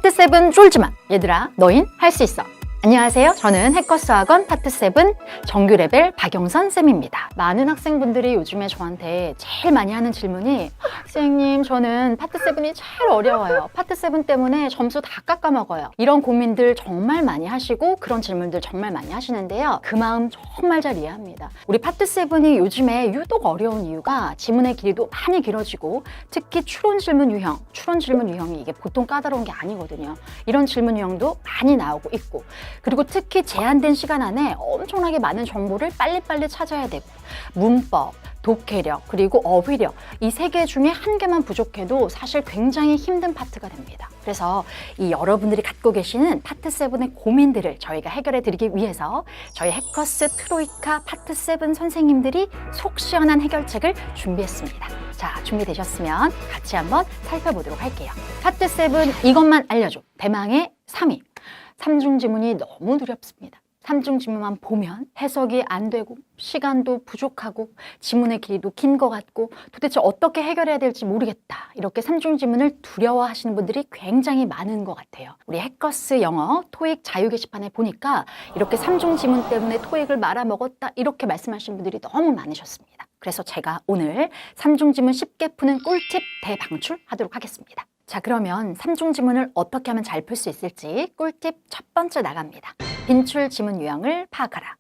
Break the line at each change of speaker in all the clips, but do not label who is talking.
파트 7 쫄지마. 얘들아, 너흰 할 수 있어. 안녕하세요. 저는 해커스 학원 파트 7 정규 레벨 박영선 쌤입니다. 많은 학생분들이 요즘에 저한테 제일 많이 하는 질문이 선생님, 저는 파트 7이 제일 어려워요. 파트 7 때문에 점수 다 깎아먹어요. 이런 고민들 정말 많이 하시고 그런 질문들 정말 많이 하시는데요. 그 마음 정말 잘 이해합니다. 우리 파트 7이 요즘에 유독 어려운 이유가 지문의 길이도 많이 길어지고 특히 추론 질문 유형이 이게 보통 까다로운 게 아니거든요. 이런 질문 유형도 많이 나오고 있고, 그리고 특히 제한된 시간 안에 엄청나게 많은 정보를 빨리빨리 찾아야 되고, 문법, 독해력, 그리고 어휘력 이 세 개 중에 한 개만 부족해도 사실 굉장히 힘든 파트가 됩니다. 그래서 이 여러분들이 갖고 계시는 파트 7의 고민들을 저희가 해결해 드리기 위해서 저희 해커스 트로이카 파트 7 선생님들이 속 시원한 해결책을 준비했습니다. 자, 준비되셨으면 같이 한번 살펴보도록 할게요. 파트 7 이것만 알려줘. 대망의 3위. 삼중 지문이 너무 두렵습니다. 삼중 지문만 보면 해석이 안 되고 시간도 부족하고 지문의 길이도 긴 것 같고 도대체 어떻게 해결해야 될지 모르겠다. 이렇게 삼중 지문을 두려워하시는 분들이 굉장히 많은 것 같아요. 우리 해커스 영어 토익 자유 게시판에 보니까 이렇게 삼중 지문 때문에 토익을 말아먹었다 이렇게 말씀하시는 분들이 너무 많으셨습니다. 그래서 제가 오늘 삼중 지문 쉽게 푸는 꿀팁 대방출하도록 하겠습니다. 자, 그러면 삼중 지문을 어떻게 하면 잘 풀 수 있을지 꿀팁 첫 번째 나갑니다. 빈출 지문 유형을 파악하라.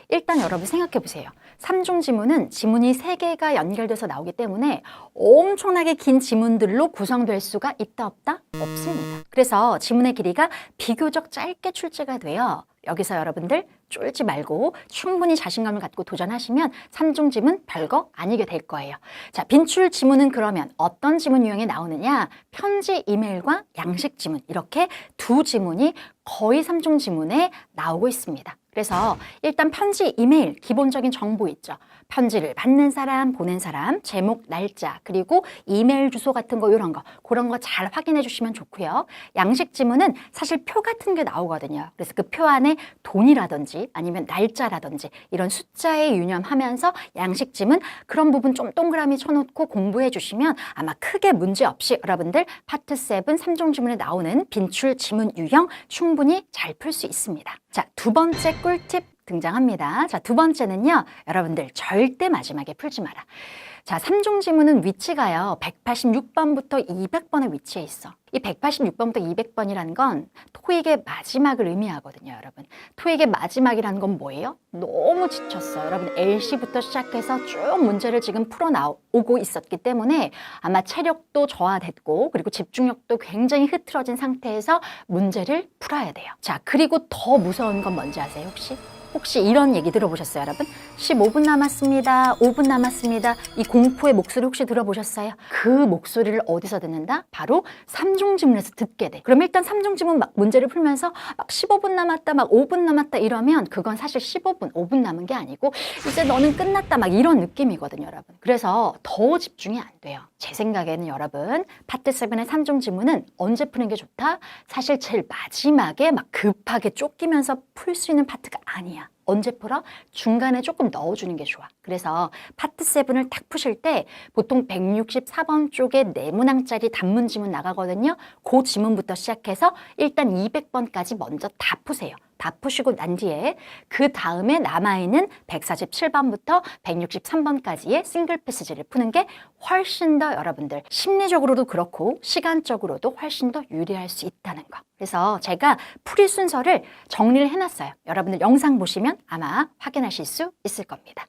일단 여러분 생각해 보세요. 삼중 지문은 지문이 3개가 연결돼서 나오기 때문에 엄청나게 긴 지문들로 구성될 수가 있다 없다? 없습니다. 그래서 지문의 길이가 비교적 짧게 출제가 돼요. 여기서 여러분들 쫄지 말고 충분히 자신감을 갖고 도전하시면 삼중 지문 별거 아니게 될 거예요. 자, 빈출 지문은 그러면 어떤 지문 유형이 나오느냐? 편지, 이메일과 양식 지문, 이렇게 두 지문이 거의 삼중 지문에 나오고 있습니다. 그래서 일단 편지, 이메일 기본적인 정보 있죠. 편지를 받는 사람, 보낸 사람, 제목, 날짜, 그리고 이메일 주소 같은 거 이런 거 그런 거 잘 확인해 주시면 좋고요. 양식 지문은 사실 표 같은 게 나오거든요. 그래서 그 표 안에 돈이라든지 아니면 날짜라든지 이런 숫자에 유념하면서 양식 지문 그런 부분 좀 동그라미 쳐놓고 공부해 주시면 아마 크게 문제 없이 여러분들 파트 7 삼중 지문에 나오는 빈출 지문 유형 충분히 잘 풀 수 있습니다. 자, 두 번째 꿀팁 등장합니다. 자, 두 번째는요. 여러분들 절대 마지막에 풀지 마라. 자, 삼중 지문은 위치가요. 186번부터 200번의 위치에 있어. 이 186번부터 200번이라는 건 토익의 마지막을 의미하거든요, 여러분. 토익의 마지막이라는 건 뭐예요? 너무 지쳤어요. 여러분, LC부터 시작해서 쭉 문제를 지금 풀어나오고 있었기 때문에 아마 체력도 저하됐고 그리고 집중력도 굉장히 흐트러진 상태에서 문제를 풀어야 돼요. 자, 그리고 더 무서운 건 뭔지 아세요, 혹시 이런 얘기 들어보셨어요, 여러분? 15분 남았습니다. 5분 남았습니다. 이 공포의 목소리 혹시 들어보셨어요? 그 목소리를 어디서 듣는다? 바로 삼중 지문에서 듣게 돼. 그럼 일단 삼중 지문 막 문제를 풀면서 막 15분 남았다, 막 5분 남았다 이러면 그건 사실 15분, 5분 남은 게 아니고 이제 너는 끝났다 막 이런 느낌이거든요, 여러분. 그래서 더 집중이 안 돼요. 제 생각에는 여러분, 파트 7의 삼중 지문은 언제 푸는 게 좋다? 사실 제일 마지막에 막 급하게 쫓기면서 풀 수 있는 파트가 아니야. 언제 풀어? 중간에 조금 넣어주는 게 좋아. 그래서 파트 7을 딱 푸실 때 보통 164번 쪽에 4문항짜리 단문 지문 나가거든요. 그 지문부터 시작해서 일단 200번까지 먼저 다 푸세요. 다 푸시고 난 뒤에 그 다음에 남아있는 147번부터 163번까지의 싱글 패스지를 푸는 게 훨씬 더 여러분들 심리적으로도 그렇고 시간적으로도 훨씬 더 유리할 수 있다는 거. 그래서 제가 풀이 순서를 정리를 해놨어요. 여러분들 영상 보시면 아마 확인하실 수 있을 겁니다.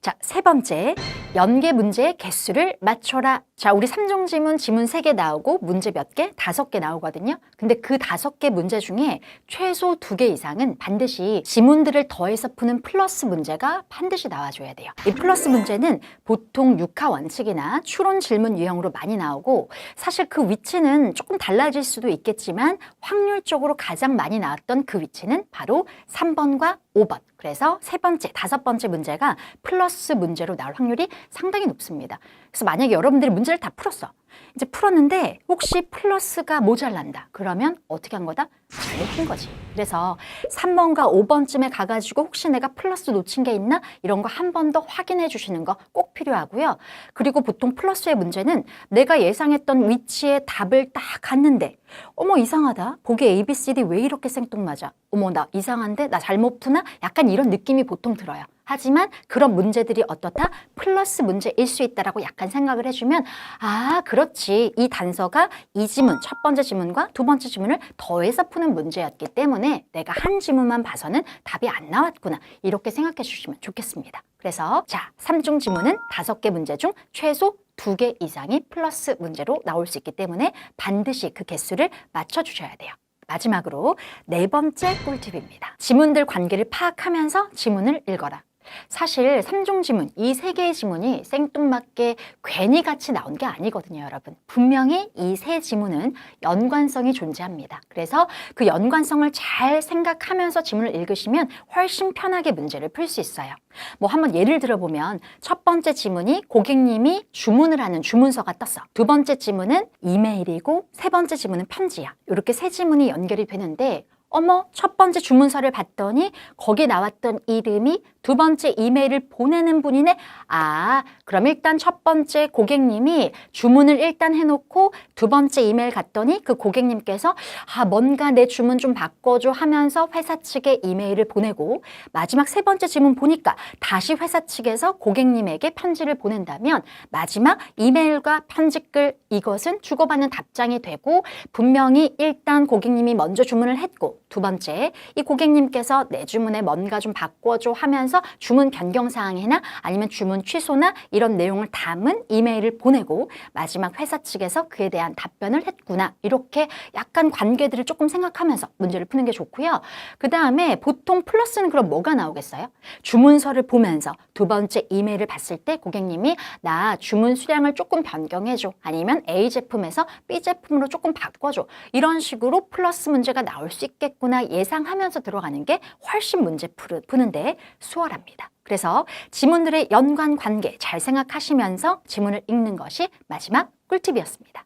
자, 세 번째, 연계 문제의 개수를 맞춰라. 자, 우리 삼중 지문 3개 나오고 문제 몇 개? 5개 나오거든요. 근데 그 5개 문제 중에 최소 2개 이상은 반드시 지문들을 더해서 푸는 플러스 문제가 반드시 나와줘야 돼요. 이 플러스 문제는 보통 육하 원칙이나 추론 질문 유형으로 많이 나오고 사실 그 위치는 조금 달라질 수도 있겠지만 확률적으로 가장 많이 나왔던 그 위치는 바로 3번과 5번. 그래서 세 번째, 5번째 문제가 플러스 문제로 나올 확률이 상당히 높습니다. 그래서 만약에 여러분들이 문제를 다 풀었어. 이제 풀었는데 혹시 플러스가 모자란다. 그러면 어떻게 한 거다? 잘못한 거지. 그래서 3번과 5번쯤에 가가지고 혹시 내가 플러스 놓친 게 있나? 이런 거 한 번 더 확인해 주시는 거 꼭 필요하고요. 그리고 보통 플러스의 문제는 내가 예상했던 위치에 답을 딱 갔는데 어머 이상하다. 보기 ABCD 왜 이렇게 생뚱맞아? 어머 나 이상한데? 나 잘못 푸나? 약간 이런 느낌이 보통 들어요. 하지만 그런 문제들이 어떻다? 플러스 문제일 수 있다라고 약간 생각을 해주면 아 그렇지. 이 단서가 이 지문, 첫 번째 지문과 두 번째 지문을 더해서 푸는 문제였기 때문에 내가 한 지문만 봐서는 답이 안 나왔구나. 이렇게 생각해 주시면 좋겠습니다. 그래서 자, 3중 지문은 5개 문제 중 최소 2개 이상이 플러스 문제로 나올 수 있기 때문에 반드시 그 개수를 맞춰주셔야 돼요. 마지막으로 4번째 꿀팁입니다. 지문들 관계를 파악하면서 지문을 읽어라. 사실 3중 지문, 이 3개의 지문이 생뚱맞게 괜히 같이 나온 게 아니거든요, 여러분. 분명히 이 3 지문은 연관성이 존재합니다. 그래서 그 연관성을 잘 생각하면서 지문을 읽으시면 훨씬 편하게 문제를 풀 수 있어요. 뭐 한번 예를 들어보면 첫 번째 지문이 고객님이 주문을 하는 주문서가 떴어. 두 번째 지문은 이메일이고 세 번째 지문은 편지야. 이렇게 3 지문이 연결이 되는데 어머, 첫 번째 주문서를 봤더니 거기 나왔던 이름이 두 번째 이메일을 보내는 분이네. 아, 그럼 일단 첫 번째 고객님이 주문을 일단 해놓고 두 번째 이메일 갔더니 그 고객님께서 아, 뭔가 내 주문 좀 바꿔줘 하면서 회사 측에 이메일을 보내고 마지막 3번째 지문 보니까 다시 회사 측에서 고객님에게 편지를 보낸다면 마지막 이메일과 편지글 이것은 주고받는 답장이 되고 분명히 일단 고객님이 먼저 주문을 했고 두 번째, 이 고객님께서 내 주문에 뭔가 좀 바꿔줘 하면서 주문 변경사항이나 아니면 주문 취소나 이런 내용을 담은 이메일을 보내고 마지막 회사 측에서 그에 대한 답변을 했구나. 이렇게 약간 관계들을 조금 생각하면서 문제를 푸는 게 좋고요. 그 다음에 보통 플러스는 그럼 뭐가 나오겠어요? 주문서를 보면서 두 번째 이메일을 봤을 때 고객님이 나 주문 수량을 조금 변경해줘. 아니면 A 제품에서 B 제품으로 조금 바꿔줘. 이런 식으로 플러스 문제가 나올 수 있겠구나 예상하면서 들어가는 게 훨씬 문제 푸는데 수월합니다. 그래서 지문들의 연관 관계 잘 생각하시면서 지문을 읽는 것이 마지막 꿀팁이었습니다.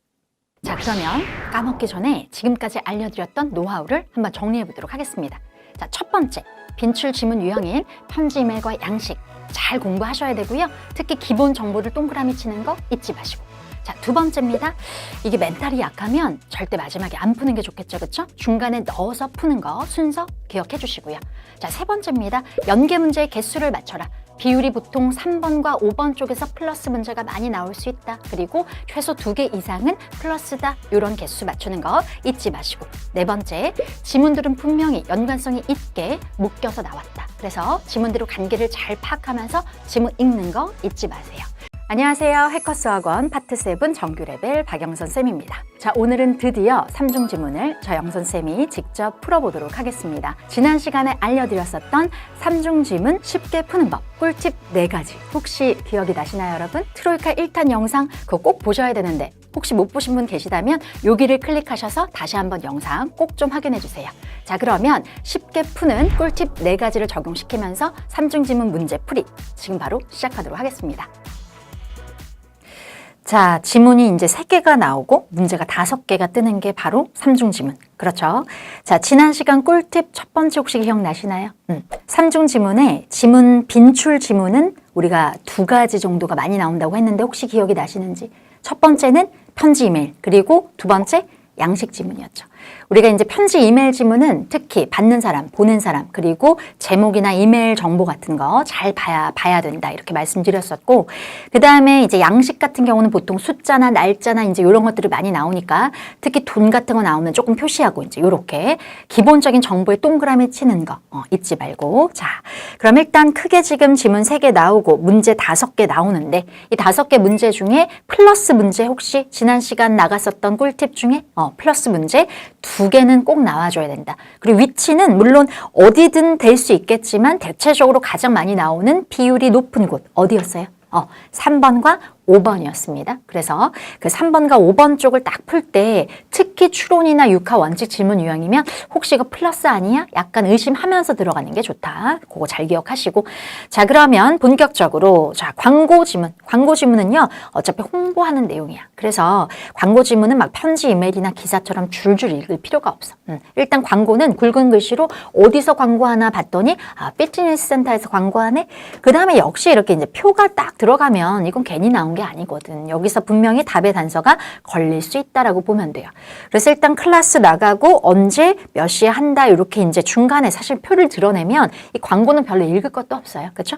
자, 그러면 까먹기 전에 지금까지 알려드렸던 노하우를 한번 정리해 보도록 하겠습니다. 자, 첫 번째, 빈출 지문 유형인 편지 이메일과 양식 잘 공부하셔야 되고요. 특히 기본 정보를 동그라미 치는 거 잊지 마시고. 자, 두 번째입니다. 이게 멘탈이 약하면 절대 마지막에 안 푸는 게 좋겠죠, 그렇죠? 중간에 넣어서 푸는 거 순서 기억해 주시고요. 자, 세 번째입니다. 연계 문제의 개수를 맞춰라. 비율이 보통 3번과 5번 쪽에서 플러스 문제가 많이 나올 수 있다. 그리고 최소 2개 이상은 플러스다. 이런 개수 맞추는 거 잊지 마시고. 네 번째, 지문들은 분명히 연관성이 있게 묶여서 나왔다. 그래서 지문대로 관계를 잘 파악하면서 지문 읽는 거 잊지 마세요. 안녕하세요. 해커스학원 파트 7 정규 레벨 박영선 쌤입니다. 자, 오늘은 드디어 3중 지문을 저 영선 쌤이 직접 풀어보도록 하겠습니다. 지난 시간에 알려드렸었던 3중 지문 쉽게 푸는 법 꿀팁 4가지 혹시 기억이 나시나요, 여러분? 트로이카 1탄 영상 그거 꼭 보셔야 되는데 혹시 못 보신 분 계시다면 여기를 클릭하셔서 다시 한번 영상 꼭 좀 확인해 주세요. 자, 그러면 쉽게 푸는 꿀팁 4가지를 적용시키면서 3중 지문 문제 풀이 지금 바로 시작하도록 하겠습니다. 자, 지문이 이제 3개가 나오고 문제가 5개가 뜨는 게 바로 3중 지문. 그렇죠? 자, 지난 시간 꿀팁 첫 번째 혹시 기억나시나요? 3중 지문에 지문 빈출 지문은 우리가 2가지 정도가 많이 나온다고 했는데 혹시 기억이 나시는지? 첫 번째는 편지 이메일, 그리고 두 번째 양식 지문이었죠. 우리가 이제 편지 이메일 지문은 특히 받는 사람, 보낸 사람, 그리고 제목이나 이메일 정보 같은 거 잘 봐야 된다. 이렇게 말씀드렸었고, 그 다음에 이제 양식 같은 경우는 보통 숫자나 날짜나 이제 이런 것들이 많이 나오니까 특히 돈 같은 거 나오면 조금 표시하고 이제 이렇게 기본적인 정보에 동그라미 치는 거 잊지 말고. 자, 그럼 일단 크게 지금 지문 3개 나오고 문제 5개 나오는데 이 5개 문제 중에 플러스 문제 혹시 지난 시간 나갔었던 꿀팁 중에 플러스 문제 2개는 꼭 나와줘야 된다. 그리고 위치는 물론 어디든 될 수 있겠지만 대체적으로 가장 많이 나오는 비율이 높은 곳 어디였어요? 3번과 5번이었습니다. 그래서 그 3번과 5번 쪽을 딱 풀 때 특히 추론이나 육하 원칙 질문 유형이면 혹시 이거 플러스 아니야? 약간 의심하면서 들어가는 게 좋다. 그거 잘 기억하시고. 자, 그러면 본격적으로 자, 광고 지문. 광고 지문은요. 어차피 홍보하는 내용이야. 그래서 광고 지문은 막 편지 이메일이나 기사처럼 줄줄 읽을 필요가 없어. 일단 광고는 굵은 글씨로 어디서 광고하나 봤더니 피트니스 센터에서 광고하네. 그 다음에 역시 이렇게 이제 표가 딱 들어가면 이건 괜히 나온 나온 게 아니거든. 여기서 분명히 답의 단서가 걸릴 수 있다라고 보면 돼요. 그래서 일단 클래스 나가고 언제 몇 시에 한다 이렇게 이제 중간에 사실 표를 드러내면 이 광고는 별로 읽을 것도 없어요. 그렇죠?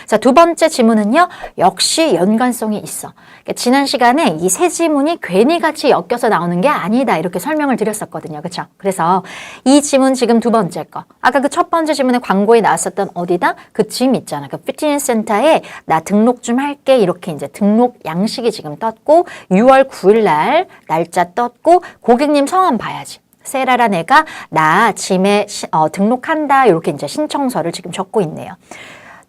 자, 두 번째 지문은요. 역시 연관성이 있어. 그러니까 지난 시간에 이 세 지문이 괜히 같이 엮여서 나오는 게 아니다 이렇게 설명을 드렸었거든요. 그렇죠? 그래서 이 지문 지금 두 번째 거. 아까 그 첫 번째 지문에 광고에 나왔었던 어디다? 그 짐 있잖아. 그 피트니스 센터에 나 등록 좀 할게. 이렇게 이제 등록 양식이 지금 떴고 6월 9일 날 날짜 떴고 고객님 성함 봐야지. 세라란 애가 나 짐에 등록한다. 이렇게 이제 신청서를 지금 적고 있네요.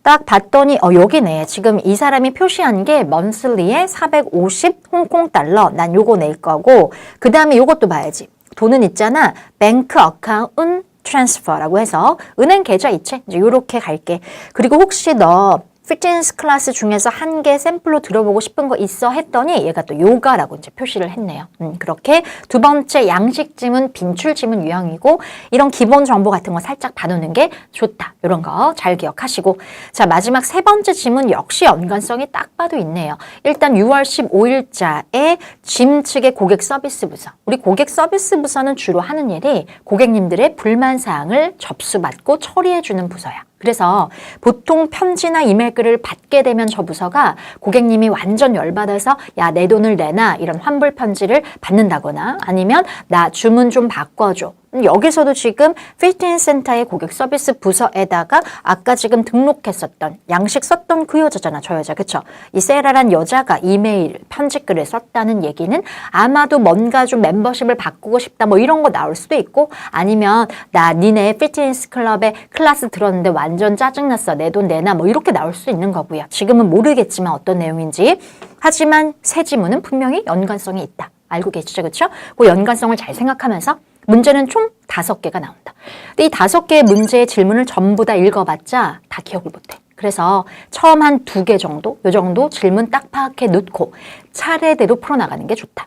딱 봤더니 여기네. 지금 이 사람이 표시한 게 monthly에 450 홍콩 달러. 난 요거 낼 거고 그 다음에 요것도 봐야지. 돈은 있잖아. 뱅크 어카운트 트랜스퍼라고 해서 은행 계좌 이체 이제 요렇게 갈게. 그리고 혹시 너 피트니스 클래스 중에서 한 개 샘플로 들어보고 싶은 거 있어 했더니 얘가 또 요가라고 이제 표시를 했네요. 그렇게 두 번째 양식 지문, 빈출 지문 유형이고 이런 기본 정보 같은 거 살짝 봐놓는 게 좋다. 이런 거 잘 기억하시고 자 마지막 세 번째 지문 역시 연관성이 딱 봐도 있네요. 일단 6월 15일자에 짐 측의 고객 서비스 부서. 우리 고객 서비스 부서는 주로 하는 일이 고객님들의 불만 사항을 접수받고 처리해주는 부서야. 그래서 보통 편지나 이메일 글을 받게 되면 저 부서가 고객님이 완전 열받아서 야, 내 돈을 내놔 이런 환불 편지를 받는다거나 아니면 나 주문 좀 바꿔줘. 여기서도 지금 피트니스 센터의 고객 서비스 부서에다가 아까 지금 등록했었던 양식 썼던 그 여자잖아. 저 여자. 그쵸? 이 세라란 여자가 이메일 편지글을 썼다는 얘기는 아마도 뭔가 좀 멤버십을 바꾸고 싶다 뭐 이런 거 나올 수도 있고 아니면 나 니네 피트니스 클럽에 클래스 들었는데 완전 짜증났어. 내 돈 내놔 뭐 이렇게 나올 수 있는 거고요. 지금은 모르겠지만 어떤 내용인지. 하지만 새 지문은 분명히 연관성이 있다. 알고 계시죠? 그쵸? 그 연관성을 잘 생각하면서 문제는 총 5개가 나온다. 근데 이 5개의 문제의 질문을 전부 다 읽어봤자 다 기억을 못해. 그래서 처음 한 2개 정도, 요 정도 질문 딱 파악해 놓고 차례대로 풀어나가는 게 좋다.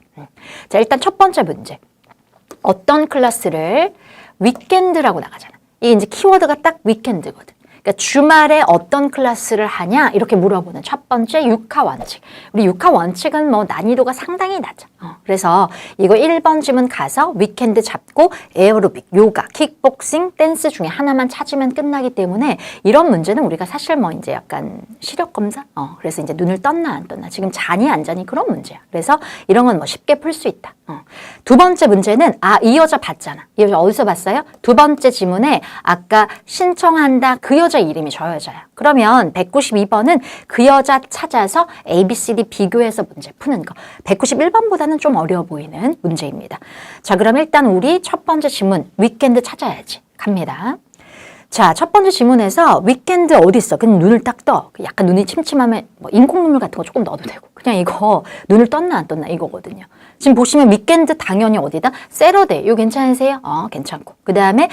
자, 일단 첫 번째 문제. 어떤 클래스를 위켄드라고 나가잖아. 이게 이제 키워드가 딱 위켄드거든. 그러니까 주말에 어떤 클래스를 하냐 이렇게 물어보는 첫 번째 육하 원칙. 우리 육하 원칙은 뭐 난이도가 상당히 낮아. 그래서 이거 1번 지문 가서 위켄드 잡고 에어로빅, 요가, 킥복싱, 댄스 중에 하나만 찾으면 끝나기 때문에 이런 문제는 우리가 사실 뭐 이제 약간 시력 검사? 그래서 이제 눈을 떴나 안 떴나 지금 자니 안 자니 그런 문제야. 그래서 이런 건 뭐 쉽게 풀 수 있다. 두 번째 문제는 이 여자 봤잖아. 이 여자 어디서 봤어요? 두 번째 지문에 아까 신청한다 그 여자 이름이 저 여자야. 그러면 192번은 그 여자 찾아서 A, B, C, D 비교해서 문제 푸는 거. 191번보다는 좀 어려워 보이는 문제입니다. 자, 그럼 일단 우리 첫 번째 지문 위켄드 찾아야지. 갑니다. 자, 첫 번째 지문에서 위켄드 어디 있어? 그냥 눈을 딱 떠. 약간 눈이 침침하면 뭐 인공 눈물 같은 거 조금 넣어도 되고. 그냥 이거 눈을 떴나 안 떴나 이거거든요. 지금 보시면 위켄드 당연히 어디다? 세러데이. 이거 괜찮으세요? 괜찮고. 그 다음에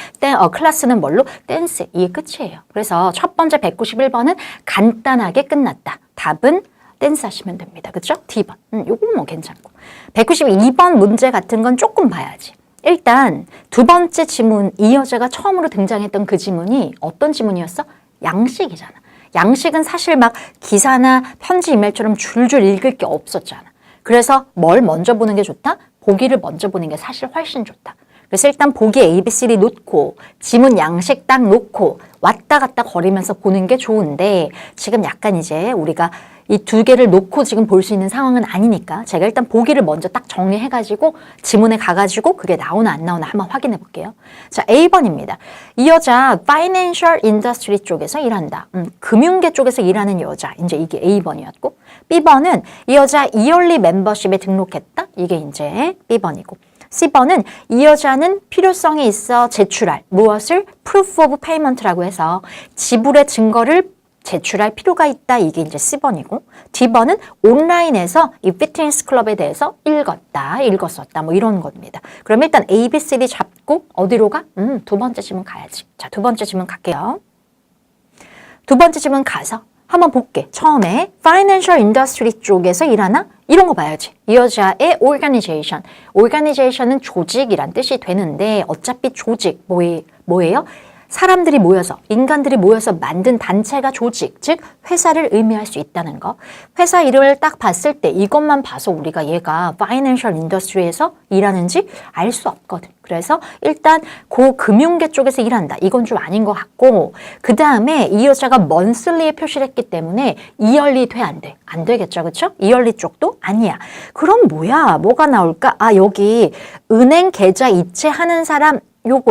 클래스는 뭘로? 댄스. 이게 끝이에요. 그래서 첫 번째 191번은 간단하게 끝났다. 답은 댄스 하시면 됩니다. 그렇죠? D번. 요건 뭐 괜찮고. 192번 문제 같은 건 조금 봐야지. 일단 두 번째 지문, 이 여자가 처음으로 등장했던 그 지문이 어떤 지문이었어? 양식이잖아. 양식은 사실 막 기사나 편지 이메일처럼 줄줄 읽을 게 없었잖아. 그래서 뭘 먼저 보는 게 좋다? 보기를 먼저 보는 게 사실 훨씬 좋다. 그래서 일단 보기 A, B, C, D 놓고 지문 양식 딱 놓고 왔다 갔다 거리면서 보는 게 좋은데 지금 약간 이제 우리가 이 2개를 놓고 지금 볼 수 있는 상황은 아니니까 제가 일단 보기를 먼저 딱 정리해가지고 지문에 가가지고 그게 나오나 안 나오나 한번 확인해 볼게요. 자, A번입니다. 이 여자 Financial Industry 쪽에서 일한다. 금융계 쪽에서 일하는 여자. 이제 이게 A번이었고 B번은 이 여자 이얼리 멤버십에 등록했다. 이게 이제 B번이고 C번은 이 여자는 필요성이 있어 제출할 무엇을 Proof of Payment라고 해서 지불의 증거를 제출할 필요가 있다. 이게 이제 C번이고 D번은 온라인에서 이 피트니스 클럽에 대해서 읽었었다. 뭐 이런 겁니다. 그럼 일단 A, B, C, D 잡고 어디로 가? 두 번째 지문 가야지. 자, 두 번째 지문 갈게요. 두 번째 지문 가서 한번 볼게. 처음에 Financial Industry 쪽에서 일하나? 이런 거 봐야지. 이 여자의 organization은 조직이란 뜻이 되는데 어차피 조직 뭐예요? 사람들이 모여서, 인간들이 모여서 만든 단체가 조직, 즉 회사를 의미할 수 있다는 거. 회사 이름을 딱 봤을 때 이것만 봐서 우리가 얘가 파이낸셜 인더스트리에서 일하는지 알 수 없거든. 그래서 일단 금융계 쪽에서 일한다. 이건 좀 아닌 것 같고, 그 다음에 이 여자가 monthly에 표시를 했기 때문에 yearly 돼, 안 돼? 안 되겠죠, 그쵸? yearly 쪽도 아니야. 그럼 뭐야? 뭐가 나올까? 아, 여기 은행 계좌 이체하는 사람 요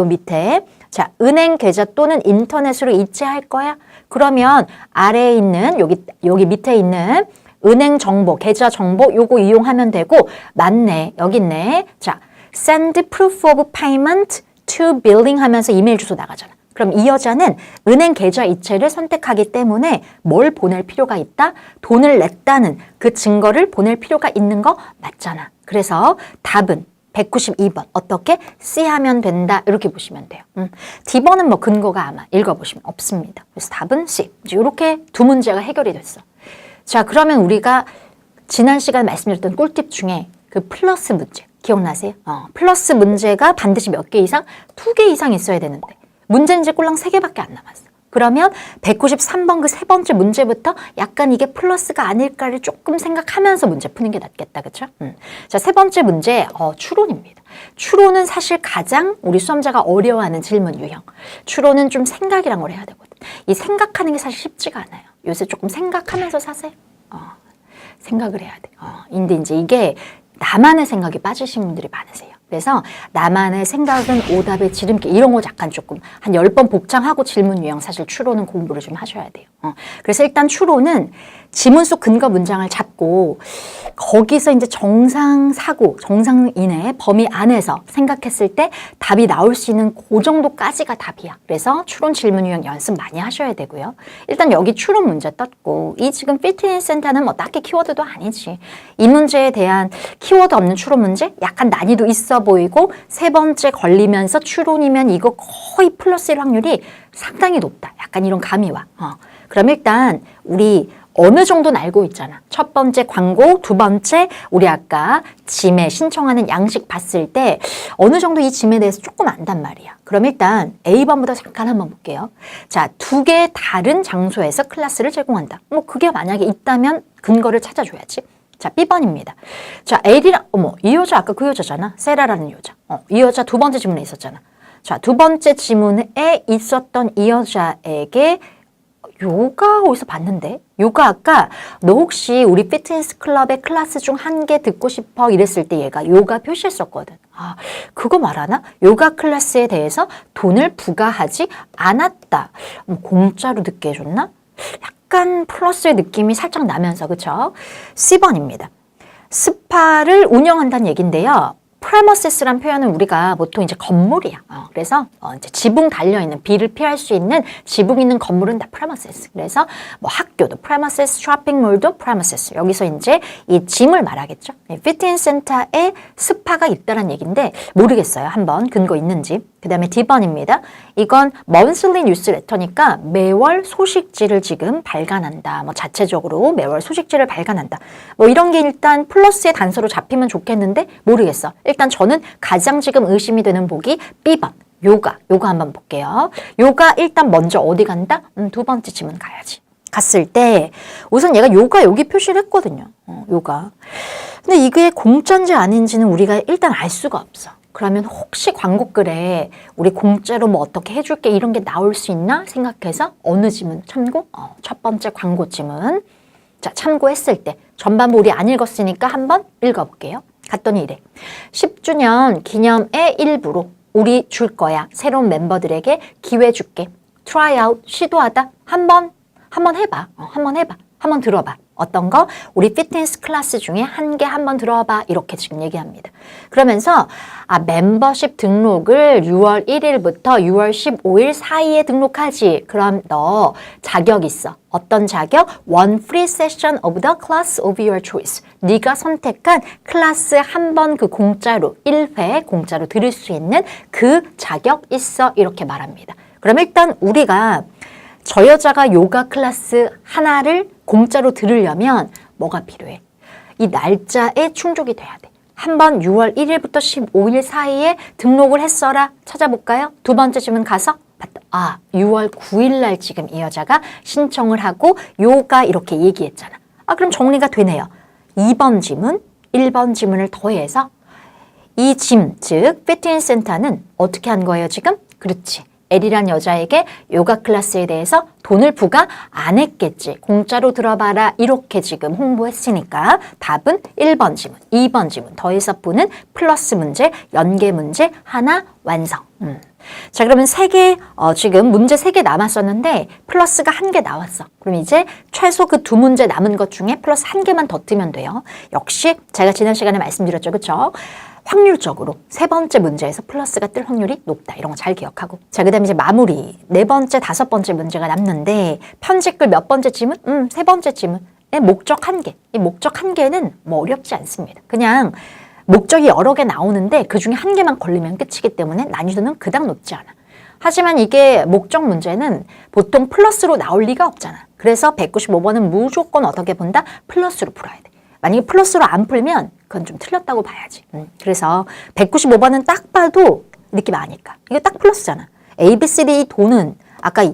밑에. 자, 은행 계좌 또는 인터넷으로 이체할 거야? 그러면 아래에 있는 여기 밑에 있는 은행 정보, 계좌 정보 요거 이용하면 되고, 맞네. 여기 있네. 자, send proof of payment to billing 하면서 이메일 주소 나가잖아. 그럼 이 여자는 은행 계좌 이체를 선택하기 때문에 뭘 보낼 필요가 있다? 돈을 냈다는 그 증거를 보낼 필요가 있는 거 맞잖아. 그래서 답은 192번 어떻게? C 하면 된다 이렇게 보시면 돼요. D번은 뭐 근거가 아마 읽어보시면 없습니다. 그래서 답은 C. 이렇게 두 문제가 해결이 됐어. 자, 그러면 우리가 지난 시간에 말씀드렸던 꿀팁 중에 그 플러스 문제 기억나세요? 플러스 문제가 반드시 몇 개 이상? 2개 이상 있어야 되는데 문제는 이제 꼴랑 3개밖에 안 남았어. 그러면 193번 그 세 번째 문제부터 약간 이게 플러스가 아닐까를 조금 생각하면서 문제 푸는 게 낫겠다. 그쵸? 자, 세 번째 문제 추론입니다. 추론은 사실 가장 우리 수험자가 어려워하는 질문 유형. 추론은 좀 생각이란 걸 해야 되거든. 이 생각하는 게 사실 쉽지가 않아요. 요새 조금 생각하면서 사세요. 생각을 해야 돼. 근데 이제 이게 나만의 생각에 빠지신 분들이 많으세요. 그래서 나만의 생각은 오답의 지름길 이런 거 약간 조금 한 10번 복장하고 질문 유형 사실 추론은 공부를 좀 하셔야 돼요. 그래서 일단 추론은 지문 속 근거 문장을 잡고 거기서 이제 정상사고, 정상인의 범위 안에서 생각했을 때 답이 나올 수 있는 그 정도까지가 답이야. 그래서 추론 질문 유형 연습 많이 하셔야 되고요. 일단 여기 추론 문제 떴고 이 지금 피트니스 센터는 뭐 딱히 키워드도 아니지. 이 문제에 대한 키워드 없는 추론 문제 약간 난이도 있어 보이고 세 번째 걸리면서 추론이면 이거 거의 플러스일 확률이 상당히 높다. 약간 이런 감이 와. 그럼 일단 우리 어느 정도는 알고 있잖아. 첫 번째 광고, 두 번째 우리 아까 짐에 신청하는 양식 봤을 때 어느 정도 이 짐에 대해서 조금 안단 말이야. 그럼 일단 A번부터 잠깐 한번 볼게요. 자, 2개 다른 장소에서 클래스를 제공한다. 뭐 그게 만약에 있다면 근거를 찾아줘야지. 자, B번입니다. 자, L이랑 이 여자 아까 그 여자잖아. 세라라는 여자. 이 여자 두 번째 지문에 있었잖아. 자, 두 번째 지문에 있었던 이 여자에게 요가 어디서 봤는데? 요가 아까 너 혹시 우리 피트니스 클럽의 클래스 중 한 개 듣고 싶어? 이랬을 때 얘가 요가 표시했었거든. 아, 그거 말하나? 요가 클래스에 대해서 돈을 부과하지 않았다. 공짜로 듣게 해줬나? 약간 플러스의 느낌이 살짝 나면서 그쵸? C번입니다. 스파를 운영한다는 얘긴데요. 프레머시스란 표현은 우리가 보통 이제 건물이야. 그래서 이제 지붕 달려있는 비를 피할 수 있는 지붕 있는 건물은 다 프레머시스. 그래서 뭐 학교도 프레머시스, 쇼핑몰도 프레머시스. 여기서 이제 이 짐을 말하겠죠. 피트니스 센터에 스파가 있다는 얘기인데 모르겠어요. 한번 근거 있는지. 그 다음에 D번입니다. 이건 monthly 뉴스레터니까 매월 소식지를 지금 발간한다. 뭐 자체적으로 매월 소식지를 발간한다. 뭐 이런 게 일단 플러스의 단서로 잡히면 좋겠는데 모르겠어. 일단 저는 가장 지금 의심이 되는 보기 B번. 요가 한번 볼게요. 요가 일단 먼저 어디 간다? 두 번째 질문 가야지. 갔을 때 우선 얘가 요가 여기 표시를 했거든요. 요가. 근데 이게 공짜인지 아닌지는 우리가 일단 알 수가 없어. 그러면 혹시 광고글에 우리 공짜로 뭐 어떻게 해줄게 이런 게 나올 수 있나 생각해서 어느 지문 참고? 첫 번째 광고 지문. 자, 참고했을 때 전반부 우리 안 읽었으니까 한번 읽어볼게요. 갔더니 이래. 10주년 기념의 일부로 우리 줄 거야. 새로운 멤버들에게 기회 줄게. try out, 시도하다. 한번 해봐. 한번 들어봐. 어떤 거? 우리 피트니스 클래스 중에 한 개 한번 들어봐. 이렇게 지금 얘기합니다. 그러면서 멤버십 등록을 6월 1일부터 6월 15일 사이에 등록하지. 그럼 너 자격 있어. 어떤 자격? One free session of the class of your choice. 네가 선택한 클래스 한 번 그 공짜로 1회 공짜로 들을 수 있는 그 자격 있어. 이렇게 말합니다. 그럼 일단 우리가 저 여자가 요가 클래스 하나를 공짜로 들으려면 뭐가 필요해? 이 날짜에 충족이 돼야 돼. 한번 6월 1일부터 15일 사이에 등록을 했어라. 찾아볼까요? 두 번째 질문 가서 봤다. 6월 9일 날 지금 이 여자가 신청을 하고 요가 이렇게 얘기했잖아. 그럼 정리가 되네요. 2번 지문, 1번 지문을 더해서 이 짐, 즉 피트니스 센터는 어떻게 한 거예요 지금? 그렇지. L이란 여자에게 요가 클래스에 대해서 돈을 부과 안 했겠지. 공짜로 들어봐라 이렇게 지금 홍보했으니까 답은 1번 지문, 2번 지문 더해서 푸는 플러스 문제, 연계 문제 하나 완성. 자, 그러면 지금 문제 3개 남았었는데 플러스가 1개 나왔어. 그럼 이제 최소 그 2문제 남은 것 중에 플러스 1개만 더 뜨면 돼요. 역시 제가 지난 시간에 말씀드렸죠. 그렇죠? 확률적으로 3번째 문제에서 플러스가 뜰 확률이 높다. 이런 거 잘 기억하고. 자, 그 다음에 이제 마무리. 4번째, 5번째 문제가 남는데 편집글 몇 번째 지문? 3번째 지문의 목적 1개. 이 목적 1개는 뭐 어렵지 않습니다. 그냥 목적이 여러 개 나오는데 그 중에 1개만 걸리면 끝이기 때문에 난이도는 그닥 높지 않아. 하지만 이게 목적 문제는 보통 플러스로 나올 리가 없잖아. 그래서 195번은 무조건 어떻게 본다? 플러스로 풀어야 돼. 만약에 플러스로 안 풀면 그건 좀 틀렸다고 봐야지. 그래서 195번은 딱 봐도 느낌 아니까. 이거 딱 플러스잖아. ABCD 돈은 아까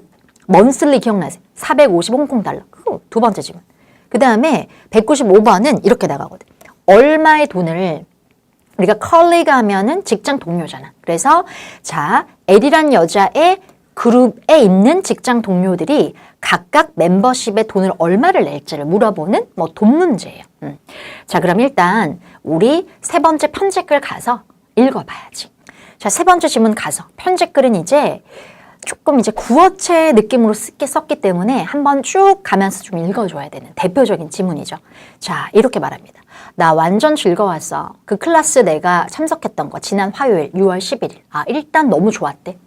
먼슬리 기억나세요? 450 홍콩 달러. 그거 2번째 지문. 그 다음에 195번은 이렇게 나가거든. 얼마의 돈을 우리가 컬리가 하면은 직장 동료잖아. 그래서 자, L이란 여자의 그룹에 있는 직장 동료들이 각각 멤버십에 돈을 얼마를 낼지를 물어보는 뭐 돈 문제예요. 자, 그럼 일단 우리 3번째 편집글 가서 읽어봐야지. 자, 3번째 지문 가서 편집글은 이제 조금 이제 구어체 느낌으로 썼기 때문에 한번 쭉 가면서 좀 읽어줘야 되는 대표적인 지문이죠. 자, 이렇게 말합니다. 나 완전 즐거웠어. 그 클래스 내가 참석했던 거 지난 화요일 6월 11일. 일단 너무 좋았대.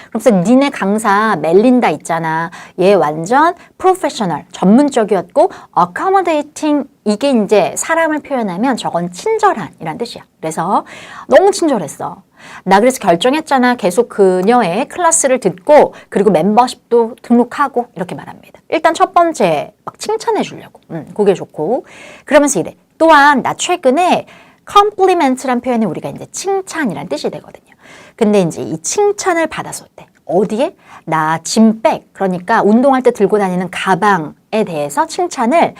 그래서 니네 강사 멜린다 있잖아. 얘 완전 프로페셔널, 전문적이었고 accommodating 이게 이제 사람을 표현하면 저건 친절한 이란 뜻이야. 그래서 너무 친절했어. 나 그래서 결정했잖아. 계속 그녀의 클래스를 듣고 그리고 멤버십도 등록하고 이렇게 말합니다. 일단 첫 번째 막 칭찬해 주려고. 그게 좋고. 그러면서 이래. 또한 나 최근에 compliment란 표현이 우리가 이제 칭찬이란 뜻이 되거든요. 근데 이제 이 칭찬을 받았을 때 어디에? 나 짐백, 그러니까 운동할 때 들고 다니는 가방에 대해서 칭찬을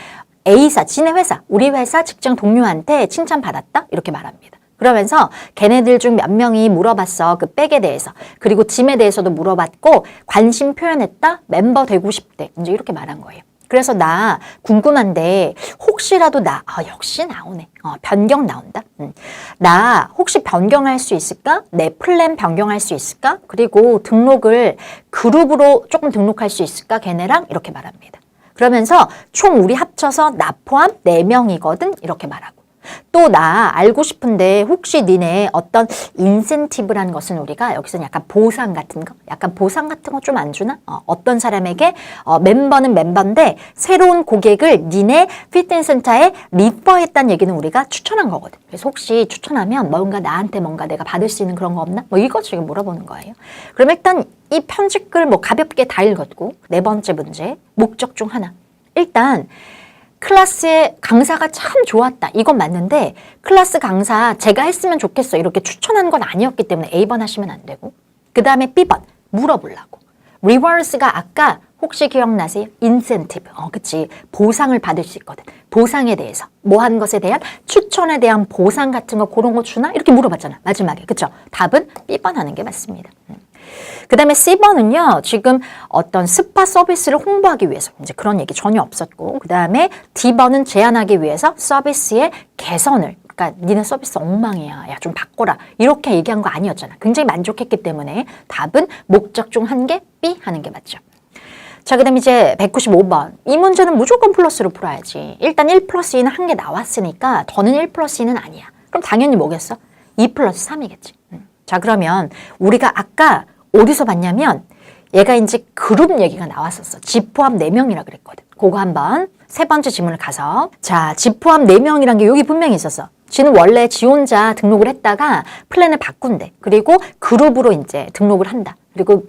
A사, 지네 회사, 우리 회사 직장 동료한테 칭찬받았다? 이렇게 말합니다. 그러면서 걔네들 중 몇 명이 물어봤어. 그 백에 대해서. 그리고 짐에 대해서도 물어봤고 관심 표현했다? 멤버 되고 싶대. 이제 이렇게 말한 거예요. 그래서 나 궁금한데 혹시라도 역시 나오네. 변경 나온다. 나 혹시 변경할 수 있을까? 내 플랜 변경할 수 있을까? 그리고 등록을 그룹으로 조금 등록할 수 있을까? 걔네랑 이렇게 말합니다. 그러면서 총 우리 합쳐서 나 포함 4명이거든. 이렇게 말하고. 또 나 알고 싶은데 혹시 니네 어떤 인센티브라는 것은 우리가 여기서는 약간 보상 같은 거? 약간 보상 같은 거 좀 안 주나? 어떤 사람에게 멤버는 멤버인데 새로운 고객을 니네 피트니스 센터에 리퍼했다는 얘기는 우리가 추천한 거거든. 그래서 혹시 추천하면 나한테 뭔가 내가 받을 수 있는 그런 거 없나? 뭐 이거 지금 물어보는 거예요. 그럼 일단 이 편집글 뭐 가볍게 다 읽었고 4번째 문제 목적 중 하나. 일단 클래스의 강사가 참 좋았다. 이건 맞는데 클래스 강사 제가 했으면 좋겠어. 이렇게 추천한 건 아니었기 때문에 A번 하시면 안 되고 그 다음에 B번 물어보려고. 리워스가 아까 혹시 기억나세요? 인센티브. 그치. 보상을 받을 수 있거든. 보상에 대해서. 뭐 한 것에 대한 추천에 대한 보상 같은 거 그런 거 주나? 이렇게 물어봤잖아. 마지막에. 그쵸? 답은 B번 하는 게 맞습니다. 그 다음에 C번은요, 지금 어떤 스파 서비스를 홍보하기 위해서 이제 그런 얘기 전혀 없었고, 그 다음에 D번은 제안하기 위해서 서비스의 개선을, 그러니까 니네 서비스 엉망이야. 야, 좀 바꿔라. 이렇게 얘기한 거 아니었잖아. 굉장히 만족했기 때문에 답은 목적 중 한 개 B 하는 게 맞죠. 자, 그 다음에 이제 195번. 이 문제는 무조건 플러스로 풀어야지. 일단 1 플러스 2는 한 개 나왔으니까 더는 1 플러스 2는 아니야. 그럼 당연히 뭐겠어? 2 플러스 3이겠지. 자, 그러면 우리가 아까 어디서 봤냐면 얘가 이제 그룹 얘기가 나왔었어. 지 포함 4명이라 그랬거든. 그거 한번 3번째 지문을 가서 자, 지 포함 4명이란 게 여기 분명히 있었어. 지는 원래 지 혼자 등록을 했다가 플랜을 바꾼대. 그리고 그룹으로 이제 등록을 한다. 그리고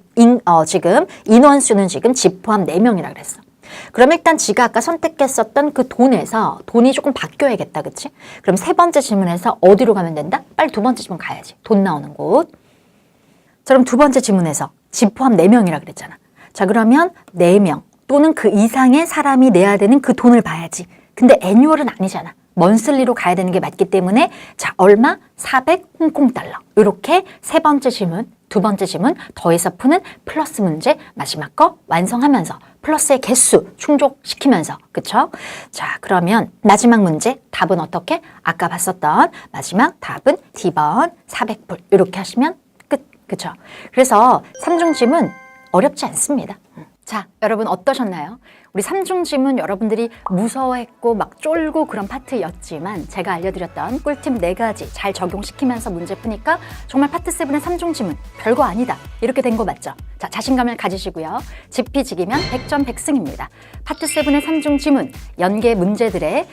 지금 인원수는 지금 지 포함 4명이라 그랬어. 그럼 일단 지가 아까 선택했었던 그 돈에서 돈이 조금 바뀌어야겠다. 그치? 그럼 3번째 지문에서 어디로 가면 된다? 빨리 2번째 지문 가야지. 돈 나오는 곳. 자, 그럼 2번째 지문에서 집 포함 4명이라 그랬잖아. 자, 그러면 4명 또는 그 이상의 사람이 내야 되는 그 돈을 봐야지. 근데 애뉴얼은 아니잖아. 먼슬리로 가야 되는 게 맞기 때문에 자, 얼마? 400 홍콩달러. 이렇게 세 번째 질문, 두 번째 질문 더해서 푸는 플러스 문제 마지막 거 완성하면서 플러스의 개수 충족시키면서 그쵸? 자, 그러면 마지막 문제 답은 어떻게? 아까 봤었던 마지막 답은 D번 400불 이렇게 하시면 끝. 그쵸? 그래서 삼중짐은 어렵지 않습니다. 자, 여러분 어떠셨나요? 우리 삼중짐은 여러분들이 무서워했고 막 쫄고 그런 파트였지만 제가 알려드렸던 꿀팁 4가지 잘 적용시키면서 문제 푸니까 정말 파트 7의 삼중짐은 별거 아니다. 이렇게 된 거 맞죠? 자, 자신감을 가지시고요. 지피지기면 100점 100승입니다. 파트 7의 삼중지문, 연계 문제들의